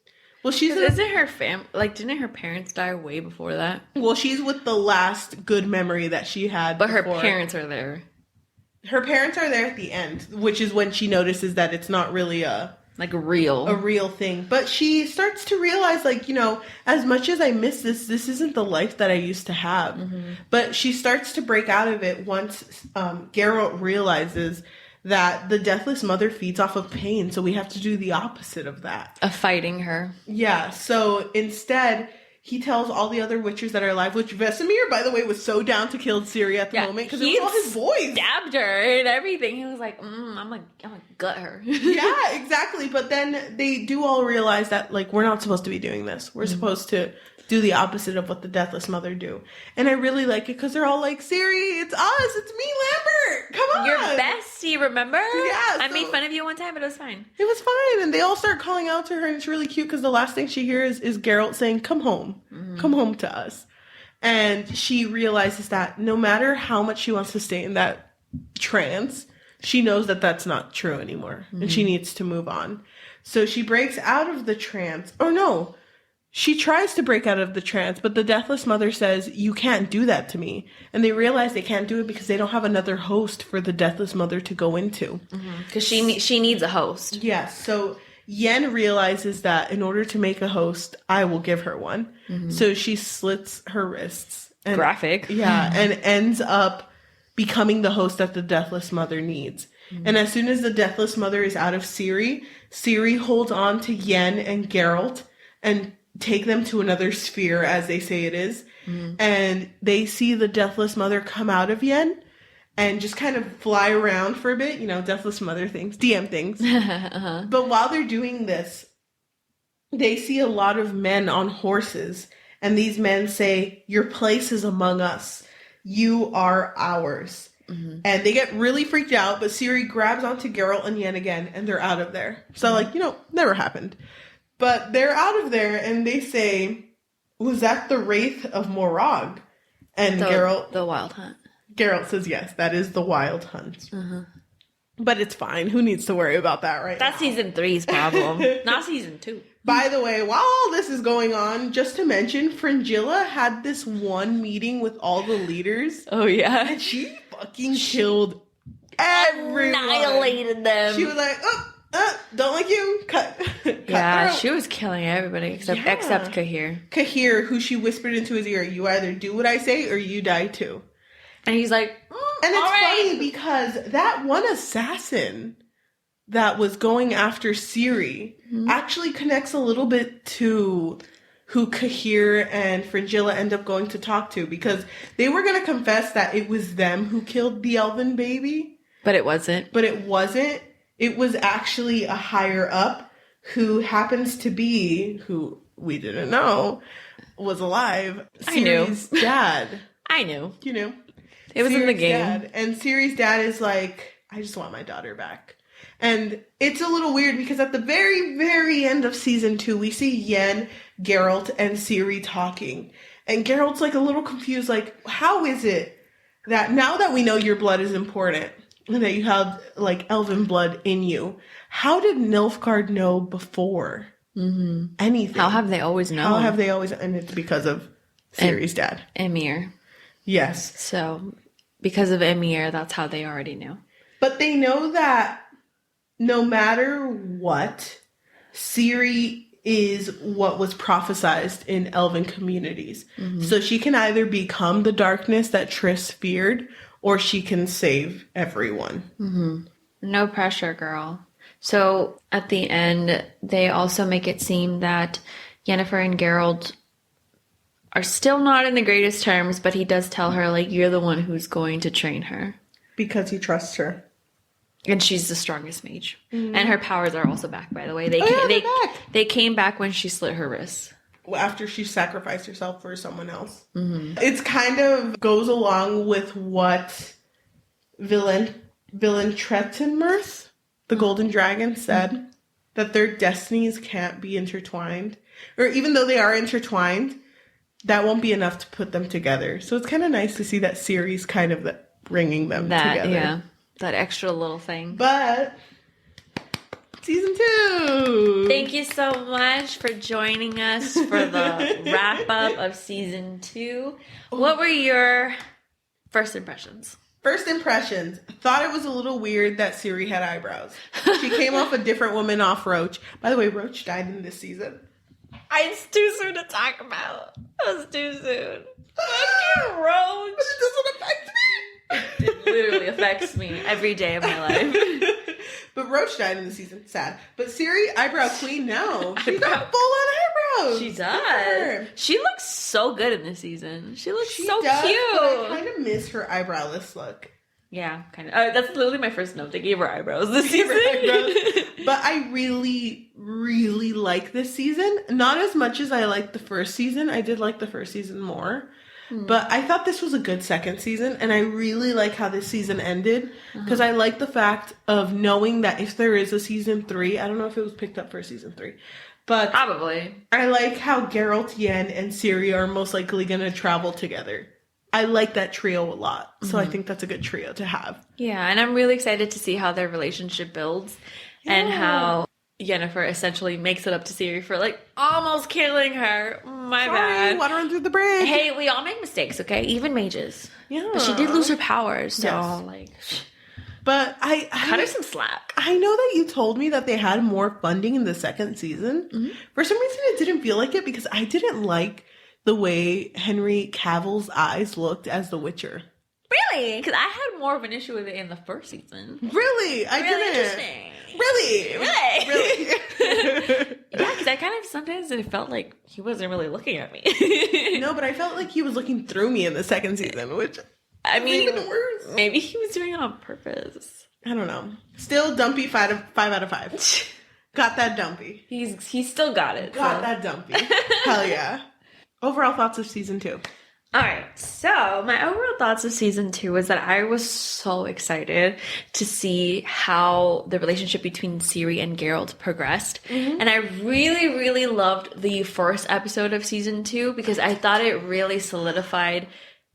Well, isn't her didn't her parents die way before that? Well, she's with the last good memory that she had. But before. Her parents are there. Her parents are there at the end, which is when she notices that it's not really a real thing. But she starts to realize, like, you know, as much as I miss this isn't the life that I used to have. Mm-hmm. But she starts to break out of it once Geralt realizes that the Deathless Mother feeds off of pain, so we have to do the opposite of that. Of fighting her. Yeah, so instead, he tells all the other witchers that are alive, which Vesemir, by the way, was so down to kill Ciri at the moment, because it was all his boys. Stabbed her and everything. He was like, I'm gonna gut her. Yeah, exactly. But then they do all realize that, like, we're not supposed to be doing this. We're supposed to do the opposite of what the Deathless Mother do. And I really like it because they're all like, Ciri, it's us. It's me, Lambert. Come on. Your bestie, remember? Yeah. I made fun of you one time, but it was fine. It was fine. And they all start calling out to her, and it's really cute because the last thing she hears is Geralt saying, come home. Mm-hmm. Come home to us. And she realizes that no matter how much she wants to stay in that trance, she knows that that's not true anymore. Mm-hmm. And she needs to move on. So she breaks out of the trance. Or no. She tries to break out of the trance, but the Deathless Mother says, you can't do that to me. And they realize they can't do it because they don't have another host for the Deathless Mother to go into. Because she needs a host. Yes. So Yen realizes that in order to make a host, I will give her one. Mm-hmm. So she slits her wrists. And, graphic. Yeah. And ends up becoming the host that the Deathless Mother needs. Mm-hmm. And as soon as the Deathless Mother is out of Ciri holds on to Yen and Geralt and take them to another sphere, as they say it is. Mm. And they see the Deathless Mother come out of Yen and just kind of fly around for a bit. You know, Deathless Mother things, DM things. Uh-huh. But while they're doing this, they see a lot of men on horses. And these men say, your place is among us. You are ours. Mm-hmm. And they get really freaked out. But Ciri grabs onto Geralt and Yen again. And they're out of there. So, like, you know, never happened. But they're out of there, and they say, was that the Wraith of Morag? And Geralt... The Wild Hunt. Geralt says, yes, that is the Wild Hunt. Uh-huh. But it's fine. Who needs to worry about that right now? That's season 3's problem, not season 2. By the way, while all this is going on, just to mention, Fringilla had this one meeting with all the leaders. Oh, yeah? And she fucking killed everyone. Annihilated them. She was like, don't like you. Cut yeah, throat. She was killing everybody except Cahir. Cahir, who she whispered into his ear, you either do what I say or you die too. And he's like, and it's funny because that one assassin that was going after Ciri actually connects a little bit to who Cahir and Fringilla end up going to talk to, because they were going to confess that it was them who killed the elven baby. But it wasn't. It was actually a higher up who happens to be, who we didn't know was alive. Ciri's dad. I knew. You knew. It was in the game. Dad. And Ciri's dad is like, I just want my daughter back. And it's a little weird because at the very, very end of season 2, we see Yen, Geralt, and Ciri talking. And Geralt's like a little confused, like, how is it that now that we know your blood is important, and that you have, like, elven blood in you, how did Nilfgaard know before anything? How have they always known? How have they always... And it's because of Ciri's dad. Emir. Yes. So, because of Emir, that's how they already knew. But they know that no matter what, Ciri is what was prophesized in elven communities. Mm-hmm. So she can either become the darkness that Triss feared, or she can save everyone. Mm-hmm. No pressure, girl. So at the end, they also make it seem that Yennefer and Geralt are still not in the greatest terms, but he does tell her, like, you're the one who's going to train her. Because he trusts her. And she's the strongest mage. Mm-hmm. And her powers are also back, by the way. They came back when she slit her wrists. After she sacrificed herself for someone else. Mm-hmm. It's kind of goes along with what Villain Trettenmirth, the Golden Dragon, said. That their destinies can't be intertwined. Or even though they are intertwined, that won't be enough to put them together. So it's kind of nice to see that Ciri's kind of bringing them together. Yeah. That extra little thing. But season 2. Thank you so much for joining us for the wrap up of season 2. What were your first impressions? First impressions. Thought it was a little weird that Ciri had eyebrows. She came off a different woman off Roach. By the way, Roach died in this season. It's too soon to talk about. It's too soon. Fuck you, Roach. But it doesn't affect me. It literally affects me every day of my life. But Roach died in the season. Sad. But Ciri, eyebrow queen, no. She got full on eyebrows. She does. She looks so good in this season. She looks so cute. But I kind of miss her eyebrowless look. Yeah, kind of. That's literally my first note. They gave her eyebrows this season. But I really, really like this season. Not as much as I liked the first season. I did like the first season more. But I thought this was a good second season, and I really like how this season ended, because I like the fact of knowing that if there is a season 3, I don't know if it was picked up for season 3, but probably. I like how Geralt, Yen, and Ciri are most likely going to travel together. I like that trio a lot, so I think that's a good trio to have. Yeah, and I'm really excited to see how their relationship builds, and how Yennefer essentially makes it up to Ciri for, like, almost killing her. My bad. Water under the bridge. Hey, we all make mistakes, okay? Even mages. Yeah. But she did lose her powers, so, like... But I cut her some slack. I know that you told me that they had more funding in the second season. Mm-hmm. For some reason, it didn't feel like it, because I didn't like the way Henry Cavill's eyes looked as the Witcher. Really? Because I had more of an issue with it in the first season. Really? I didn't. Interesting. Really? Yeah, because I kind of sometimes it felt like he wasn't really looking at me. No, but I felt like he was looking through me in the second season, which I mean, even worse. Maybe he was doing it on purpose. I don't know. Still dumpy 5 out of 5. Got that dumpy. He's still got it. Got that dumpy. Hell yeah. Overall thoughts of season 2. All right, so my overall thoughts of season 2 was that I was so excited to see how the relationship between Ciri and Geralt progressed. Mm-hmm. And I really, really loved the first episode of season 2 because I thought it really solidified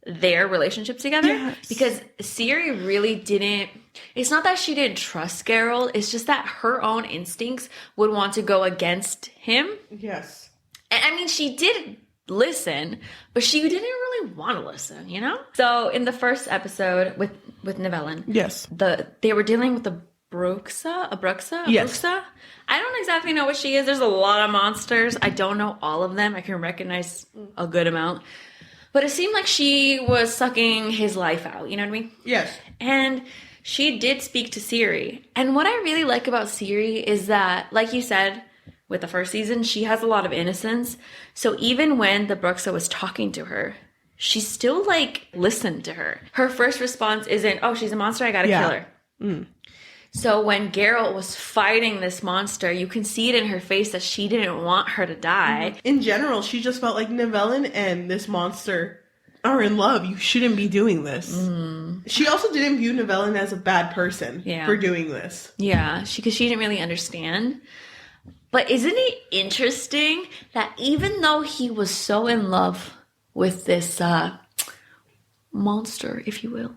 their relationship together. Yes. Because Ciri really didn't... It's not that she didn't trust Geralt, it's just that her own instincts would want to go against him. Yes. And I mean, she did listen, but she didn't really want to listen, you know? So in the first episode with Nivellen, yes, they were dealing with a Bruxa? Yes. Bruxa? I don't exactly know what she is. There's a lot of monsters. I don't know all of them. I can recognize a good amount. But it seemed like she was sucking his life out, you know what I mean? Yes. And she did speak to Ciri. And what I really like about Ciri is that, like you said, with the first season, she has a lot of innocence. So even when the Bruxa was talking to her, she still, like, listened to her. Her first response isn't, oh, she's a monster, I gotta kill her. Mm. So when Geralt was fighting this monster, you can see it in her face that she didn't want her to die. In general, she just felt like Nivellen and this monster are in love. You shouldn't be doing this. Mm. She also didn't view Nivellen as a bad person for doing this. Yeah, because she didn't really understand. But isn't it interesting that even though he was so in love with this monster, if you will,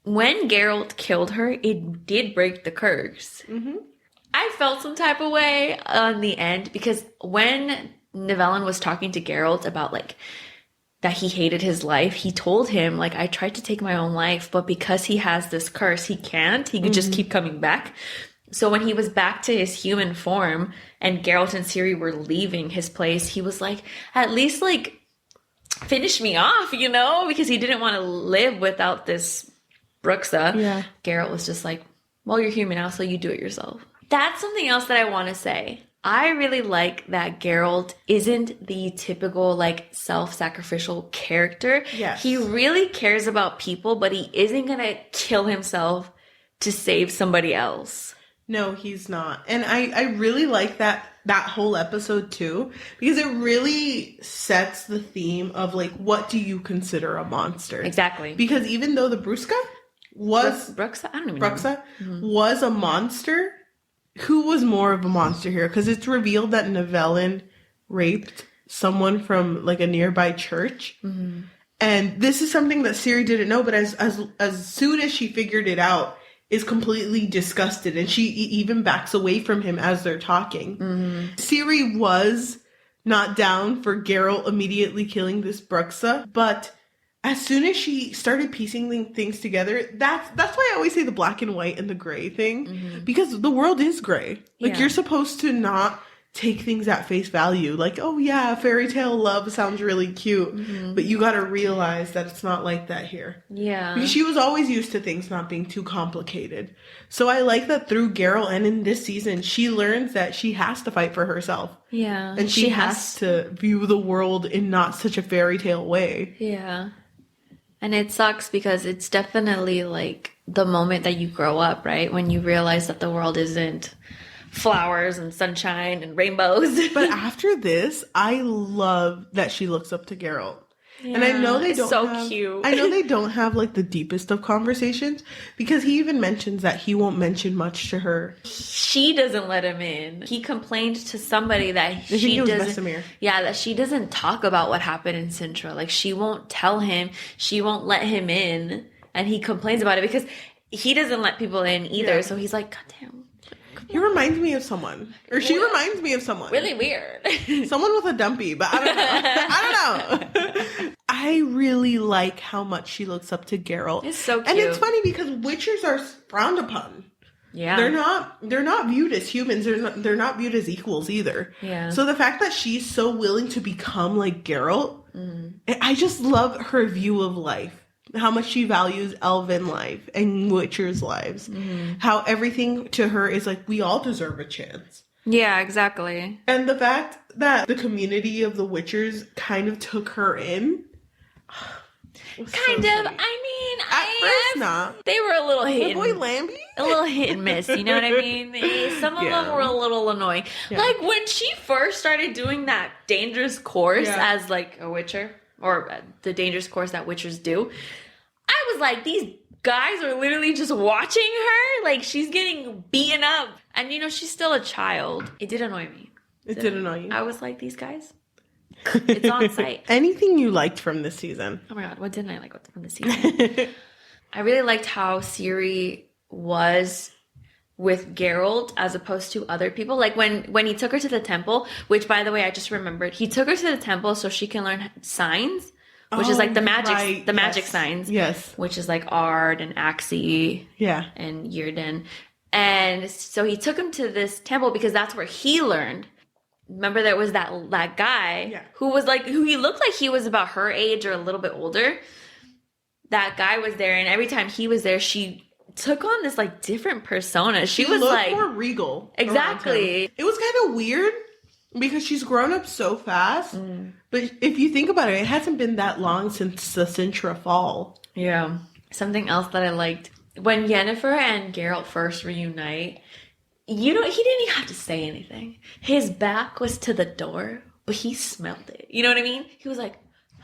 when Geralt killed her, it did break the curse. Mm-hmm. I felt some type of way on the end because when Nivellen was talking to Geralt about, like, that he hated his life, he told him, like, I tried to take my own life, but because he has this curse, he can't. He could just keep coming back. So when he was back to his human form and Geralt and Ciri were leaving his place, he was like, at least, like, finish me off, you know? Because he didn't want to live without this Bruxa. Yeah. Geralt was just like, well, you're human now, so you do it yourself. That's something else that I want to say. I really like that Geralt isn't the typical, like, self-sacrificial character. Yes. He really cares about people, but he isn't gonna kill himself to save somebody else. No, he's not. And I really like that whole episode too, because it really sets the theme of, like, what do you consider a monster? Exactly. Because even though the Bruxa was... Bruxa? I don't even know. Bruxa was a monster, who was more of a monster here? Because it's revealed that Nivellen raped someone from, like, a nearby church. Mm-hmm. And this is something that Ciri didn't know, but as soon as she figured it out, is completely disgusted, and she even backs away from him as they're talking. Mm-hmm. Ciri was not down for Geralt immediately killing this Bruxa, but as soon as she started piecing things together, that's why I always say the black and white and the gray thing, because the world is gray. Like, you're supposed to not take things at face value. Like, oh yeah, fairy tale love sounds really cute, but you gotta realize that it's not like that here. Yeah. Because she was always used to things not being too complicated. So I like that through Geralt and in this season, she learns that she has to fight for herself. Yeah. And she has to view the world in not such a fairy tale way. Yeah. And it sucks because it's definitely like the moment that you grow up, right? When you realize that the world isn't flowers and sunshine and rainbows. But after this, I love that she looks up to Geralt. Yeah, and I know they don't cute. I know they don't have, like, the deepest of conversations, because he even mentions that he won't mention much to her. She doesn't let him in. He complained to somebody that she that she doesn't talk about what happened in Sintra. Like, she won't tell him. She won't let him in. And he complains about it because he doesn't let people in either. Yeah. So he's like, God damn. He reminds me of someone. Or she reminds me of someone. Really weird. Someone with a dumpy, but I don't know. I really like how much she looks up to Geralt. It's so cute. And it's funny because witchers are frowned upon. Yeah. They're not viewed as humans. They're not viewed as equals either. Yeah. So the fact that she's so willing to become like Geralt, I just love her view of life. How much she values elven life and witchers' lives. Mm-hmm. How everything to her is like, we all deserve a chance. Yeah, exactly. And the fact that the community of the witchers kind of took her in. Kind of. I mean, at first not. They were a little hit. Boy Lambie? A little hit and miss, you know what I mean? Some of them were a little annoying. Yeah. Like when she first started doing that dangerous course as like a witcher, or the dangerous course that witchers do, I was like, these guys are literally just watching her. Like, she's getting beaten up. And, you know, she's still a child. It did annoy me. It did annoy you. I was like, these guys? It's on site. Anything you liked from this season? Oh, my God. What didn't I like from this season? I really liked how Ciri was with Geralt as opposed to other people. Like, when he took her to the temple, which, by the way, I just remembered. He took her to the temple so she can learn signs. Which is like the magic, magic signs. Yes. Which is like Ard and Axie. Yeah. And Yrden. And so he took him to this temple because that's where he learned. Remember there was that guy who he looked like he was about her age or a little bit older. That guy was there, and every time he was there, she took on this like different persona. She was looked like more regal. Exactly. It was kind of weird. Because she's grown up so fast. But if you think about it hasn't been that long since the Sintra fall. Yeah. Something else that I liked. When Yennefer and Geralt first reunite, he didn't even have to say anything. His back was to the door, but he smelled it. You know what I mean? He was like,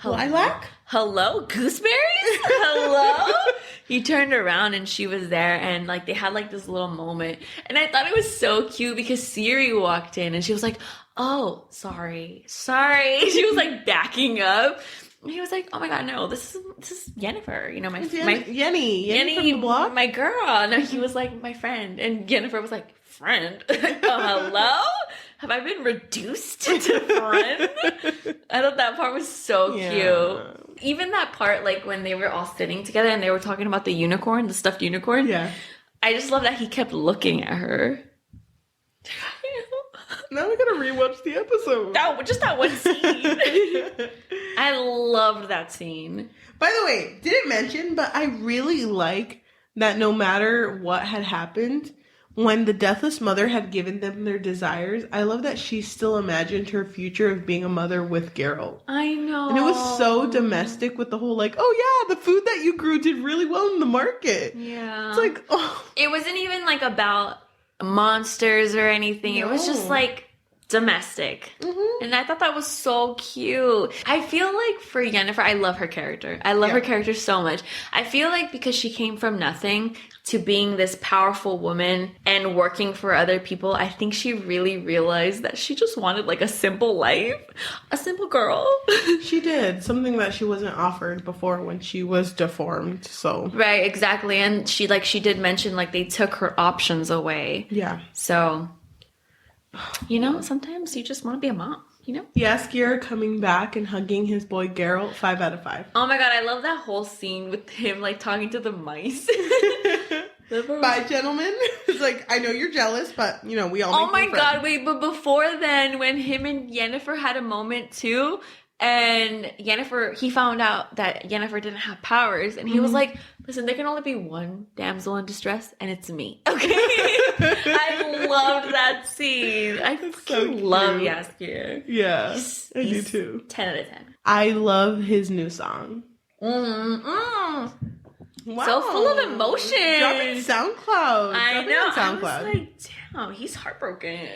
lilac? Hello? Gooseberries? Hello? He turned around and she was there, and like they had like this little moment. And I thought it was so cute because Ciri walked in and she was like, oh, sorry. She was like backing up. And he was like, oh my God, no, this is Yennefer. You know, Yenny from the block? My girl. No, he was like, my friend. And Yennefer was like, friend? Oh, hello? Have I been reduced to friend? I thought that part was so cute. Even that part, like when they were all sitting together and they were talking about the unicorn, the stuffed unicorn. Yeah. I just love that he kept looking at her. Now we gotta rewatch the episode. No, just that one scene. I loved that scene. By the way, didn't mention, but I really like that no matter what had happened, when the deathless mother had given them their desires, I love that she still imagined her future of being a mother with Geralt. I know. And it was so domestic with the whole like, oh yeah, the food that you grew did really well in the market. Yeah. It's like, oh. It wasn't even like about monsters or anything. No. It was just like domestic. Mm-hmm. And I thought that was so cute. I feel like for Yennefer, I love her character. I love her character so much. I feel like because she came from nothing to being this powerful woman and working for other people, I think she really realized that she just wanted like a simple life, a simple girl. She did something that she wasn't offered before when she was deformed. So right, exactly. And she did mention like they took her options away. Yeah. So, you know, sometimes you just want to be a mom. You know? Jaskier coming back and hugging his boy Geralt, 5 out of 5. Oh my god, I love that whole scene with him like talking to the mice. Bye, gentlemen. It's like, I know you're jealous, but you know, we all. Oh my god, wait, but before then, when him and Yennefer had a moment too, and Yennefer, he found out that Yennefer didn't have powers, and he was like, listen, there can only be one damsel in distress, and it's me. Okay? I loved that scene. I fucking love Jaskier. Yeah, I do too. 10 out of 10. I love his new song. Wow. So full of emotion. Dropping SoundCloud. I know. SoundCloud. I was like, damn, he's heartbroken.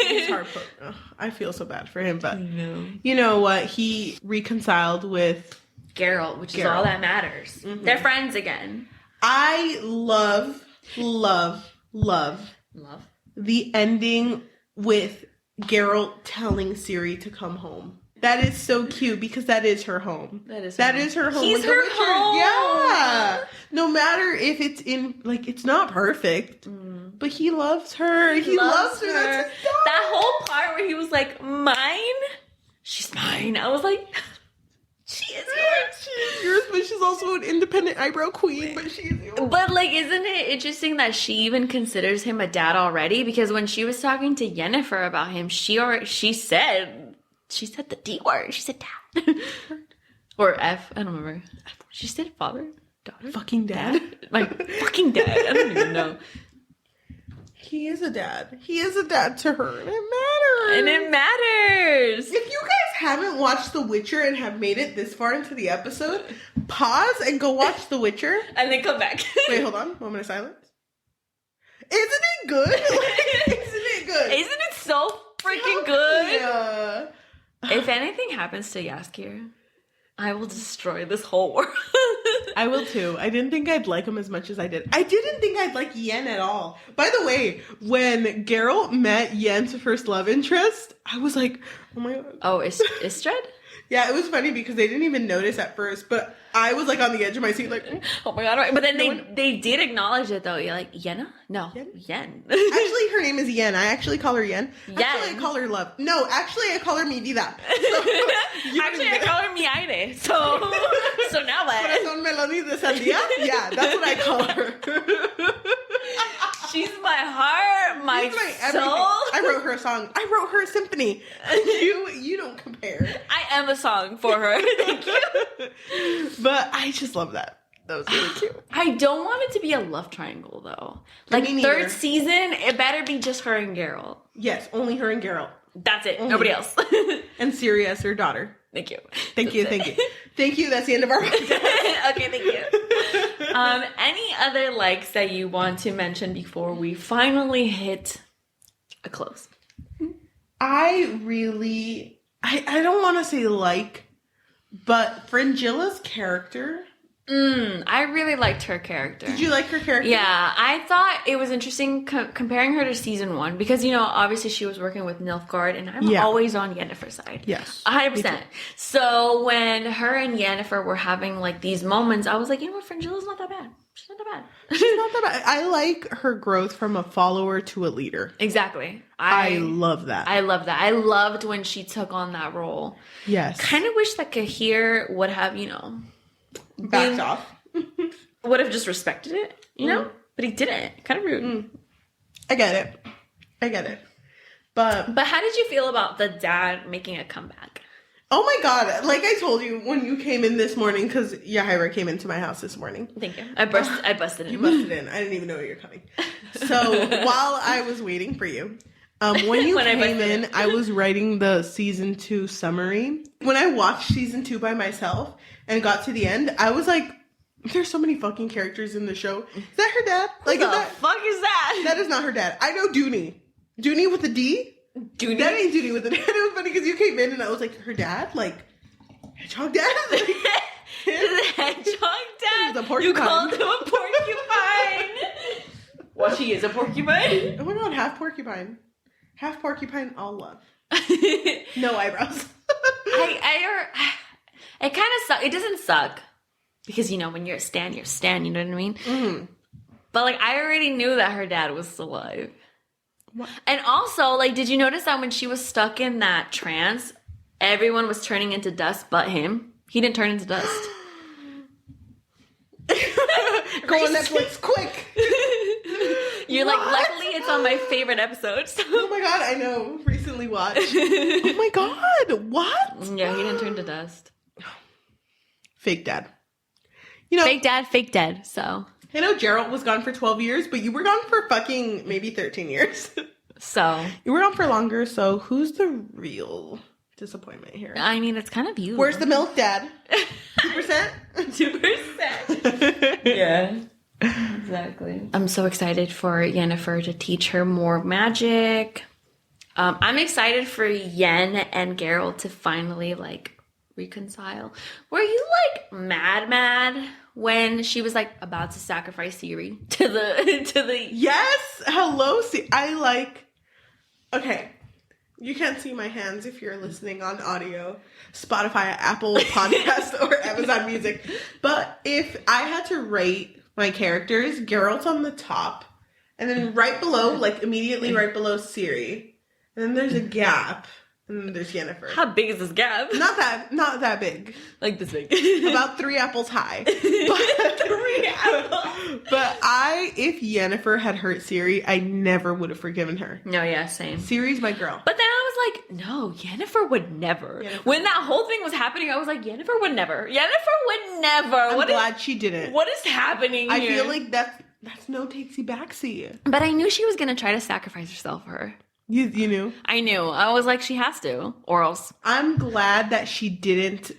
He's heartbroken. Ugh, I feel so bad for him, but you know what? He reconciled with Geralt, which is all that matters. Mm-hmm. They're friends again. I love the ending with Geralt telling Ciri to come home. That is so cute because that is her home. That is her home. He's her home. Yeah. No matter if it's in, like, it's not perfect, but he loves her. He loves her. That's that whole part where he was like, mine? She's mine. I was like, she is yours. She is yours, but she's also an independent eyebrow queen, but she is yours. But, like, isn't it interesting that she even considers him a dad already? Because when she was talking to Yennefer about him, she said the D word. She said dad. Or F. I don't remember. She said father? Daughter? Fucking dad? My fucking dad. I don't even know. He is a dad. He is a dad to her. And it matters. If you guys haven't watched The Witcher and have made it this far into the episode, pause and go watch The Witcher. And then come back. Wait, hold on. Moment of silence. Isn't it good? Isn't it good? Isn't it so freaking good? Yeah. If anything happens to Jaskier, I will destroy this whole world. I will too. I didn't think I'd like him as much as I did. I didn't think I'd like Yen at all. By the way, when Geralt met Yen's first love interest, I was like, oh my god. Oh, Istrid? Yeah, it was funny because they didn't even notice at first, but I was like on the edge of my seat like, oh my god. Right. But then they did acknowledge it though. You're like, Yenna? No. Yen. Actually, her name is Yen. I actually call her Yen. Yen. Actually, I call her Love. No, actually, I call her mi vida. So, actually, I call her mi aire. So now what? Corazón melón de sandía? Yeah, that's what I call her. She's my heart, my soul. I wrote her a song. I wrote her a symphony. You don't compare. I am a song for her. Thank you. But I just love that. That was really cute. I don't want it to be a love triangle though. Like third season, it better be just her and Geralt. Yes, only her and Geralt. That's it. Only. Nobody else. And Ciri as her daughter. Thank you. Thank you. Thank you. That's the end of our podcast. Okay, thank you. Any other likes that you want to mention before we finally hit a close? I don't want to say like, but Fringilla's character. I really liked her character. Did you like her character? Yeah, I thought it was interesting comparing her to season 1 because, you know, obviously she was working with Nilfgaard and I'm always on Yennefer's side. Yes. 100%. So when her and Yennefer were having like these moments, I was like, you know what, Fringilla's not that bad. She's not that bad. She's not that bad. I like her growth from a follower to a leader. Exactly. I love that. I love that. I loved when she took on that role. Yes. Kind of wish that Cahir would have, you know, backed off. Would have just respected it, you know? But he didn't. Kind of rude. I get it. But how did you feel about the dad making a comeback? Oh my god! Like I told you when you came in this morning, because Yajaira came into my house this morning. Thank you. I busted in. You busted in. I didn't even know you were coming. So while I was waiting for you, when you came in, I was writing the season 2 summary. When I watched season 2 by myself and got to the end, I was like, "There's so many fucking characters in the show. Is that her dad? Like, Who the fuck is that? That is not her dad. I know Dooney. Dooney with a D." Dooney? That ain't Dooney with a D. It was funny because you came in and I was like, her dad? Like, hedgehog dad? Like, the hedgehog dad? The porcupine. You called him a porcupine. Well, she is a porcupine. Oh my god, half porcupine. Half porcupine, all love. No eyebrows. It kind of sucks. It doesn't suck. Because, when you're a stan, you know what I mean? Mm. But, like, I already knew that her dad was alive. What? And also, like, did you notice that when she was stuck in that trance, everyone was turning into dust but him? He didn't turn into dust. Go on Netflix, quick! You're what? Like, luckily it's on my favorite episode. So. Oh my god, I know. Recently watched. Oh my god, what? Yeah, he didn't turn to dust. Fake dad. Fake dad, fake dead, so... I know Gerald was gone for 12 years, but you were gone for fucking maybe 13 years. So. You were gone for longer, so who's the real disappointment here? I mean, it's kind of you. Where's the milk, Dad? 2%? 2%. Yeah. Exactly. I'm so excited for Yennefer to teach her more magic. I'm excited for Yen and Geralt to finally, like, reconcile. Were you, like, mad when she was like about to sacrifice Ciri to the Yes, hello. See, okay, you can't see my hands if you're listening on audio, Spotify, Apple Podcast, or Amazon Music. But if I had to rate my characters, Geralt's on the top, and then right below, like immediately right below Ciri, and then there's a gap. And then there's Yennefer. How big is this gap? Not that big. Like this big. About 3 apples high. But, 3 apples. But if Yennefer had hurt Ciri, I never would have forgiven her. No, yeah, same. Ciri's my girl. But then I was like, no, Yennefer would never. When that whole thing was happening, I was like, Yennefer would never. Yennefer would never. I'm glad she didn't. What is happening here? I feel like that's no takesy backsy. But I knew she was going to try to sacrifice herself for her. You knew? I knew. I was like, she has to, or else. I'm glad that she didn't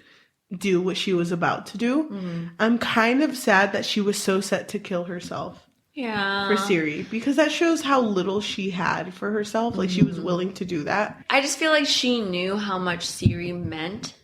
do what she was about to do. Mm-hmm. I'm kind of sad that she was so set to kill herself. Yeah. For Ciri. Because that shows how little she had for herself. Like, she was willing to do that. I just feel like she knew how much Ciri meant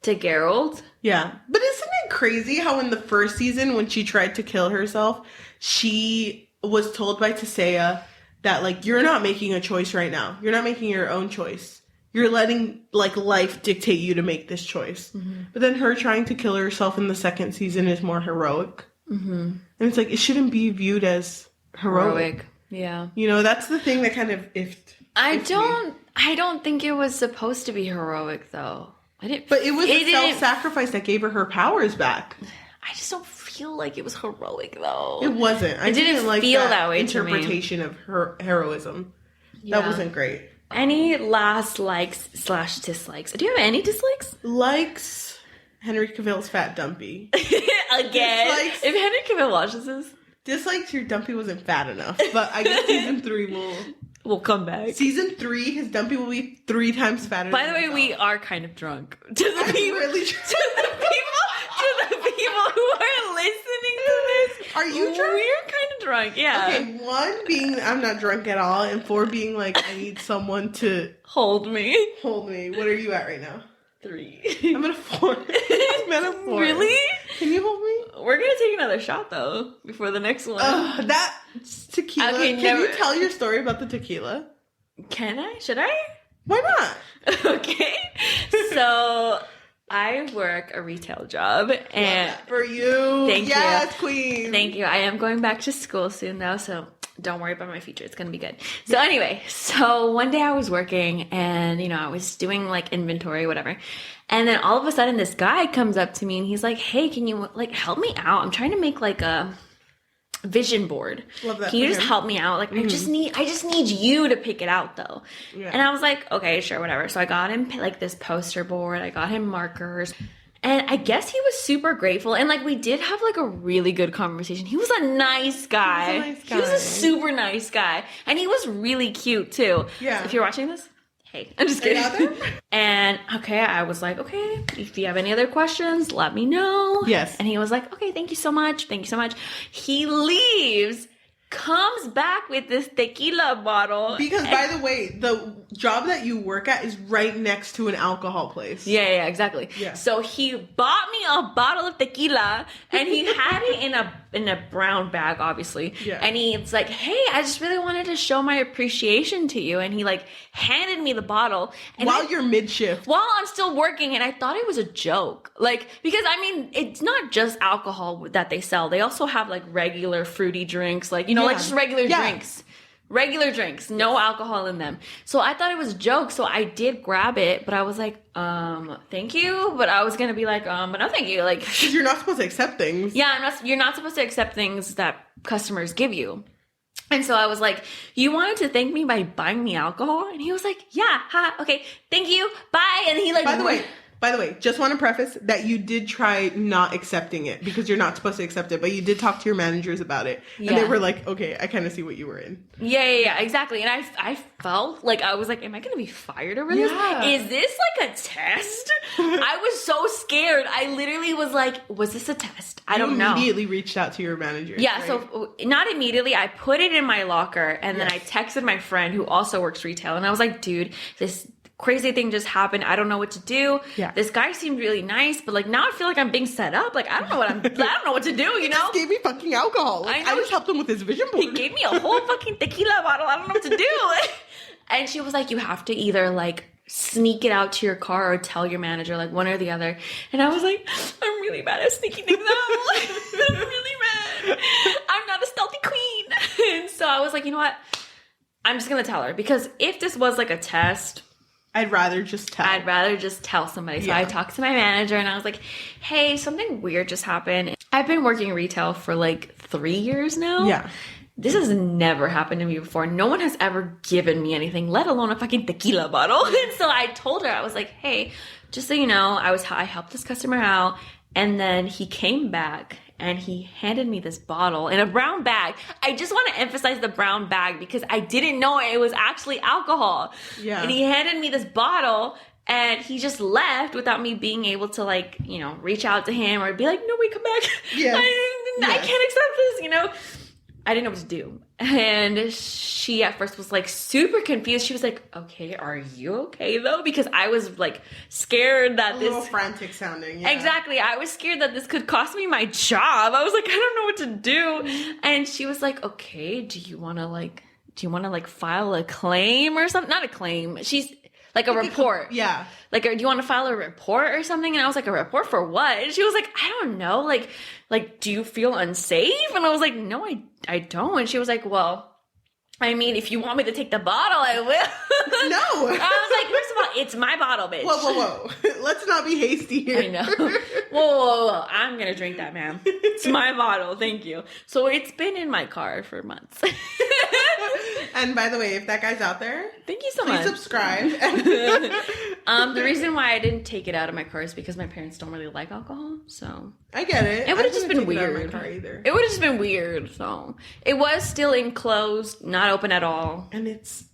to Geralt. Yeah. But isn't it crazy how in the first season, when she tried to kill herself, she was told by Tissaia that, like, you're not making a choice right now. You're not making your own choice. You're letting, like, life dictate you to make this choice. Mm-hmm. But then her trying to kill herself in the second season is more heroic. Mm-hmm. And it's like, it shouldn't be viewed as heroic. Yeah. That's the thing that kind of I don't think it was supposed to be heroic, though. But it was a self-sacrifice that gave her powers back. I just don't feel like it was heroic, though. It wasn't. I didn't like feel that way interpretation of her heroism. Yeah. That wasn't great. Any last likes/dislikes? Do you have any dislikes? Likes Henry Cavill's fat dumpy. Again. Dislikes, if Henry Cavill watches this. Dislikes your dumpy wasn't fat enough. But I guess season 3 will come back. Season 3, his dumpy will be 3 times fatter. By the way, we are kind of drunk. To the people who are listening to this. Are you drunk? We're kind of drunk, yeah. Okay, 1 being I'm not drunk at all, and 4 being like I need someone to hold me. What are you at right now? 3. I'm at a 4. I'm at a 4. Really? Can you hold me? We're gonna take another shot though before the next one. That tequila. Okay, can you tell your story about the tequila? Can I? Should I? Why not? Okay. So I work a retail job, and for you, thank you, yes, queen. Thank you. I am going back to school soon though, so don't worry about my future. It's gonna be good. So anyway, one day I was working, and I was doing like inventory, whatever, and then all of a sudden this guy comes up to me and he's like, "Hey, can you like help me out? I'm trying to make like a vision board. Love that. Can you just help me out? Like, I just need you to pick it out though. Yeah. And I was like, okay, sure, whatever. So I got him like this poster board. I got him markers. And I guess he was super grateful. And like, we did have like a really good conversation. He was a nice guy. He was a super nice guy. And he was really cute too. Yeah. So if you're watching this, hey, I'm just kidding. And okay, I was like, okay, if you have any other questions, let me know. Yes. And he was like, okay, thank you so much. Thank you so much. He leaves, comes back with this tequila bottle. Because, by the way, the job that you work at is right next to an alcohol place. Yeah, exactly. Yeah. So he bought me a bottle of tequila, and he had it in a brown bag, obviously. Yeah. And he's like, hey, I just really wanted to show my appreciation to you. And he like handed me the bottle. And while you're mid-shift. While I'm still working, and I thought it was a joke. Like, because I mean, it's not just alcohol that they sell. They also have like regular fruity drinks, like, you know, like just regular drinks. Regular drinks, no alcohol in them. So I thought it was a joke, so I did grab it, but I was like, thank you. But I was gonna be like, but no thank you. Like, because you're not supposed to accept things. Yeah, you're not supposed to accept things that customers give you. And so I was like, you wanted to thank me by buying me alcohol? And he was like, yeah, okay, thank you, bye. And he like, By the way, just want to preface that you did try not accepting it because you're not supposed to accept it, but you did talk to your managers about it. And they were like, okay, I kind of see what you were in. Yeah, exactly. And I felt like, I was like, am I going to be fired over this? Is this like a test? I was so scared. I literally was like, was this a test? I don't know. You immediately reached out to your manager. Yeah, right? So not immediately. I put it in my locker and then I texted my friend who also works retail. And I was like, dude, this crazy thing just happened. I don't know what to do. Yeah. This guy seemed really nice, but like now I feel like I'm being set up. Like I don't know what to do, you know? He just gave me fucking alcohol. Like, I just helped him with his vision board. He gave me a whole fucking tequila bottle. I don't know what to do. And she was like, you have to either like sneak it out to your car or tell your manager, like one or the other. And I was like, I'm really bad at sneaking things out. I'm really bad. I'm not a stealthy queen. And so I was like, you know what? I'm just going to tell her, because if this was like a test, I'd rather just tell somebody. So I talked to my manager and I was like, hey, something weird just happened. I've been working retail for like 3 years now. Yeah. This has never happened to me before. No one has ever given me anything, let alone a fucking tequila bottle. And so I told her, I was like, hey, just so you know, I helped this customer out. And then he came back and he handed me this bottle in a brown bag. I just want to emphasize the brown bag because I didn't know it was actually alcohol. Yeah. And he handed me this bottle and he just left without me being able to, like, you know, reach out to him or be like, no, wait, come back. Yeah. I can't accept this, you know. I didn't know what to do. And she at first was like super confused. She was like, okay, are you okay though? Because I was like scared that this... A little frantic sounding, yeah. Exactly. I was scared that this could cost me my job. I was like, I don't know what to do. And she was like, okay, do you want to file a claim or something? Not a claim. She's... like a report. Yeah. Like, do you want to file a report or something? And I was like, a report for what? And she was like, I don't know. Like, do you feel unsafe? And I was like, no, I don't. And she was like, well, I mean, if you want me to take the bottle, I will. No. I was like, first of all, it's my bottle, bitch. Whoa. Let's not be hasty here. I know. Whoa. I'm going to drink that, ma'am. It's my bottle. Thank you. So it's been in my car for months. And by the way, if that guy's out there, thank you so much. Please subscribe. The reason why I didn't take it out of my car is because my parents don't really like alcohol. So I get it. It would have just been weird. It would have just been weird. So it was still enclosed, not open at all, and it's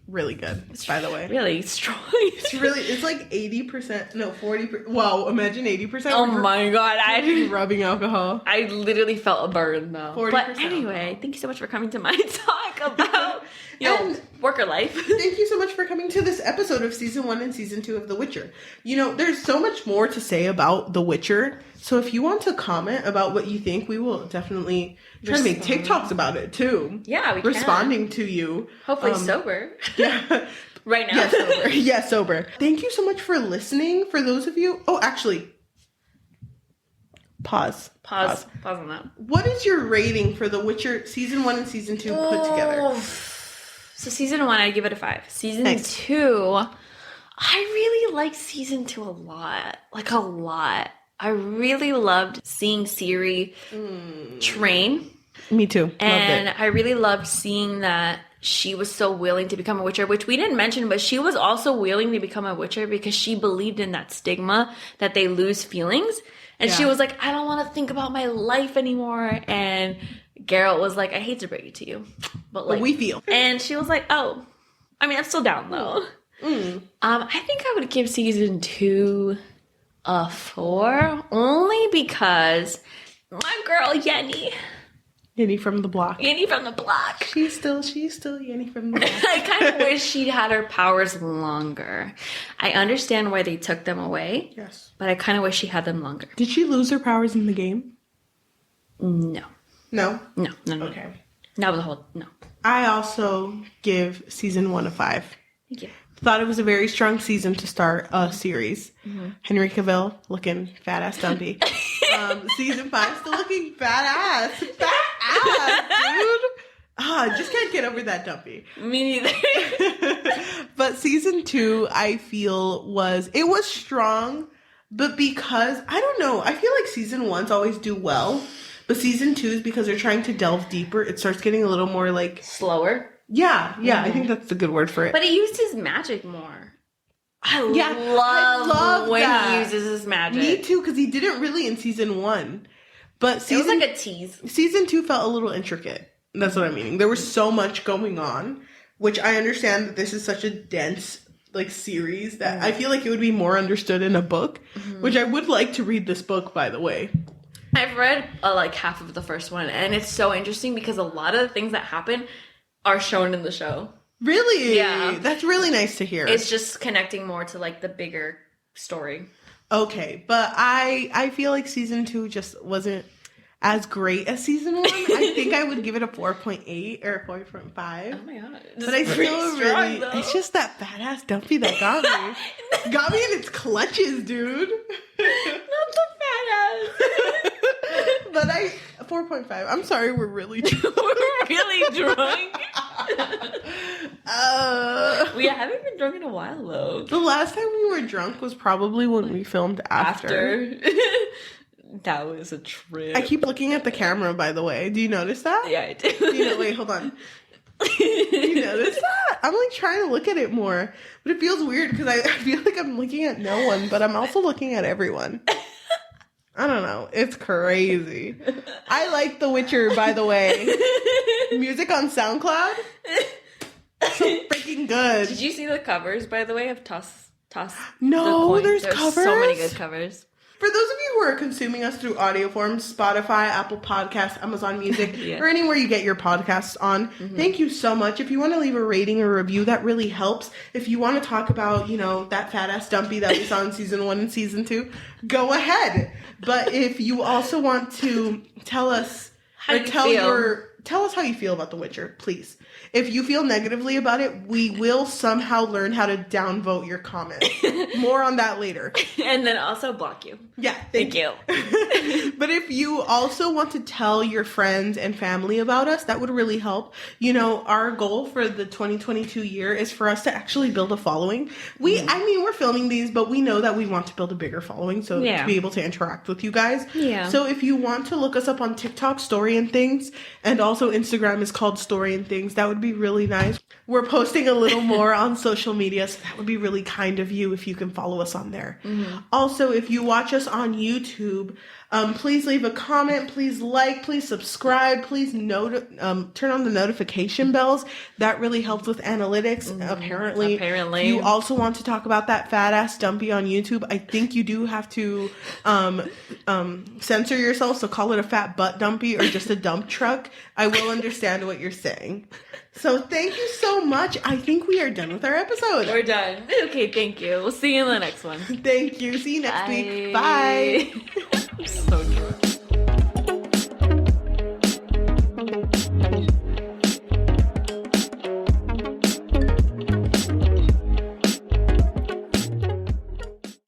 really good. By the way, really strong. It's like 80%. No, 40%. Wow, imagine 80%. Oh my god, I rubbing alcohol. I literally felt a burn though. 40%. But anyway, alcohol. Thank you so much for coming to my talk about worker life. Thank you so much for coming to this episode of season 1 and season 2 of The Witcher. You know, there's so much more to say about The Witcher. So if you want to comment about what you think, we will definitely try to make TikToks about it too. Yeah, we responding to you. Hopefully sober. Yeah. Right now. Yeah, sober. Yeah, sober. Thank you so much for listening. For those of you... Oh, actually... Pause on that. What is your rating for The Witcher season 1 and season 2 put together? So season 1, I give it a 5. Season 2, I really like season 2 a lot. Like a lot. I really loved seeing Ciri train. Me too. And I really loved seeing that she was so willing to become a witcher, which we didn't mention, but she was also willing to become a witcher because she believed in that stigma that they lose feelings. And she was like, I don't want to think about my life anymore. And Geralt was like, I hate to break it to you, but like, we feel. And she was like, oh, I mean, I'm still down though. I think I would give season 2 a 4, only because my girl Yenny from the block. Yenny from the block. She's still Yenny from the block. I kind of wish she'd had her powers longer. I understand why they took them away. Yes. But I kind of wish she had them longer. Did she lose her powers in the game? No. No? No. Okay. That was a whole, no. I also give season 1 a 5. Thank you. Thought it was a very strong season to start a series. Henry Cavill looking fat ass dumpy. Season 5 still looking fat ass, dude. Just can't get over that dumpy. Me neither. But season 2, I feel was strong, but because I don't know, I feel like season 1s always do well, but season 2s, because they're trying to delve deeper, it starts getting a little more like slower. Yeah, I think that's a good word for it. But he used his magic more. I love when he uses his magic. Me too, because he didn't really in season 1. But it was like a tease. Season 2 felt a little intricate. That's what I'm meaning. There was so much going on, which I understand that this is such a dense like series that I feel like it would be more understood in a book, which I would like to read this book, by the way. I've read like half of the first one, and it's so interesting because a lot of the things that happen are shown in the show. Really? Yeah. That's really nice to hear. It's just connecting more to like the bigger story. Okay, but I feel like season 2 just wasn't as great as season 1. I think I would give it a 4.8 or a 4.5. Oh my god. But I still really... Though. It's just that fat ass dumpy that got me. Got me in its clutches, dude. Not the fat ass. But 4.5. I'm sorry, we're really drunk. We're really drunk. We haven't been drunk in a while though. The last time we were drunk was probably when we filmed after. That was a trip. I keep looking at the camera, by the way. Do you notice that? Yeah, I do. Wait, hold on. Do you notice that? I'm like trying to look at it more, but it feels weird because I feel like I'm looking at no one, but I'm also looking at everyone. I don't know. It's crazy. I like The Witcher, by the way. Music on SoundCloud? So freaking good. Did you see the covers, by the way, of Toss? No, there's covers? So many good covers. For those of you who are consuming us through audio forms, Spotify, Apple Podcasts, Amazon Music, or anywhere you get your podcasts on, thank you so much. If you want to leave a rating or review, that really helps. If you want to talk about, that fat ass dumpy that we saw in season 1 and season 2, go ahead. But if you also want to tell us tell us how you feel about The Witcher, please. If you feel negatively about it, we will somehow learn how to downvote your comment. More on that later. And then also block you. Yeah, thank you. But if you also want to tell your friends and family about us, that would really help. Our goal for the 2022 year is for us to actually build a following. We're filming these, but we know that we want to build a bigger following, so to be able to interact with you guys. Yeah. So if you want to look us up on TikTok, Story and Things, and also Instagram is called Story and Things, that would be really nice. We're posting a little more on social media, so that would be really kind of you if you can follow us on there. Also, if you watch us on YouTube, please leave a comment, please like, please subscribe, please turn on the notification bells. That really helps with analytics. Apparently. If you also want to talk about that fat ass dumpy on YouTube, I think you do have to censor yourself, so call it a fat butt dumpy or just a dump truck. I will understand what you're saying. So thank you so much. I think we are done with our episode. We're done. Okay, thank you. We'll see you in the next one. Thank you. See you next week. Bye. I'm so drunk.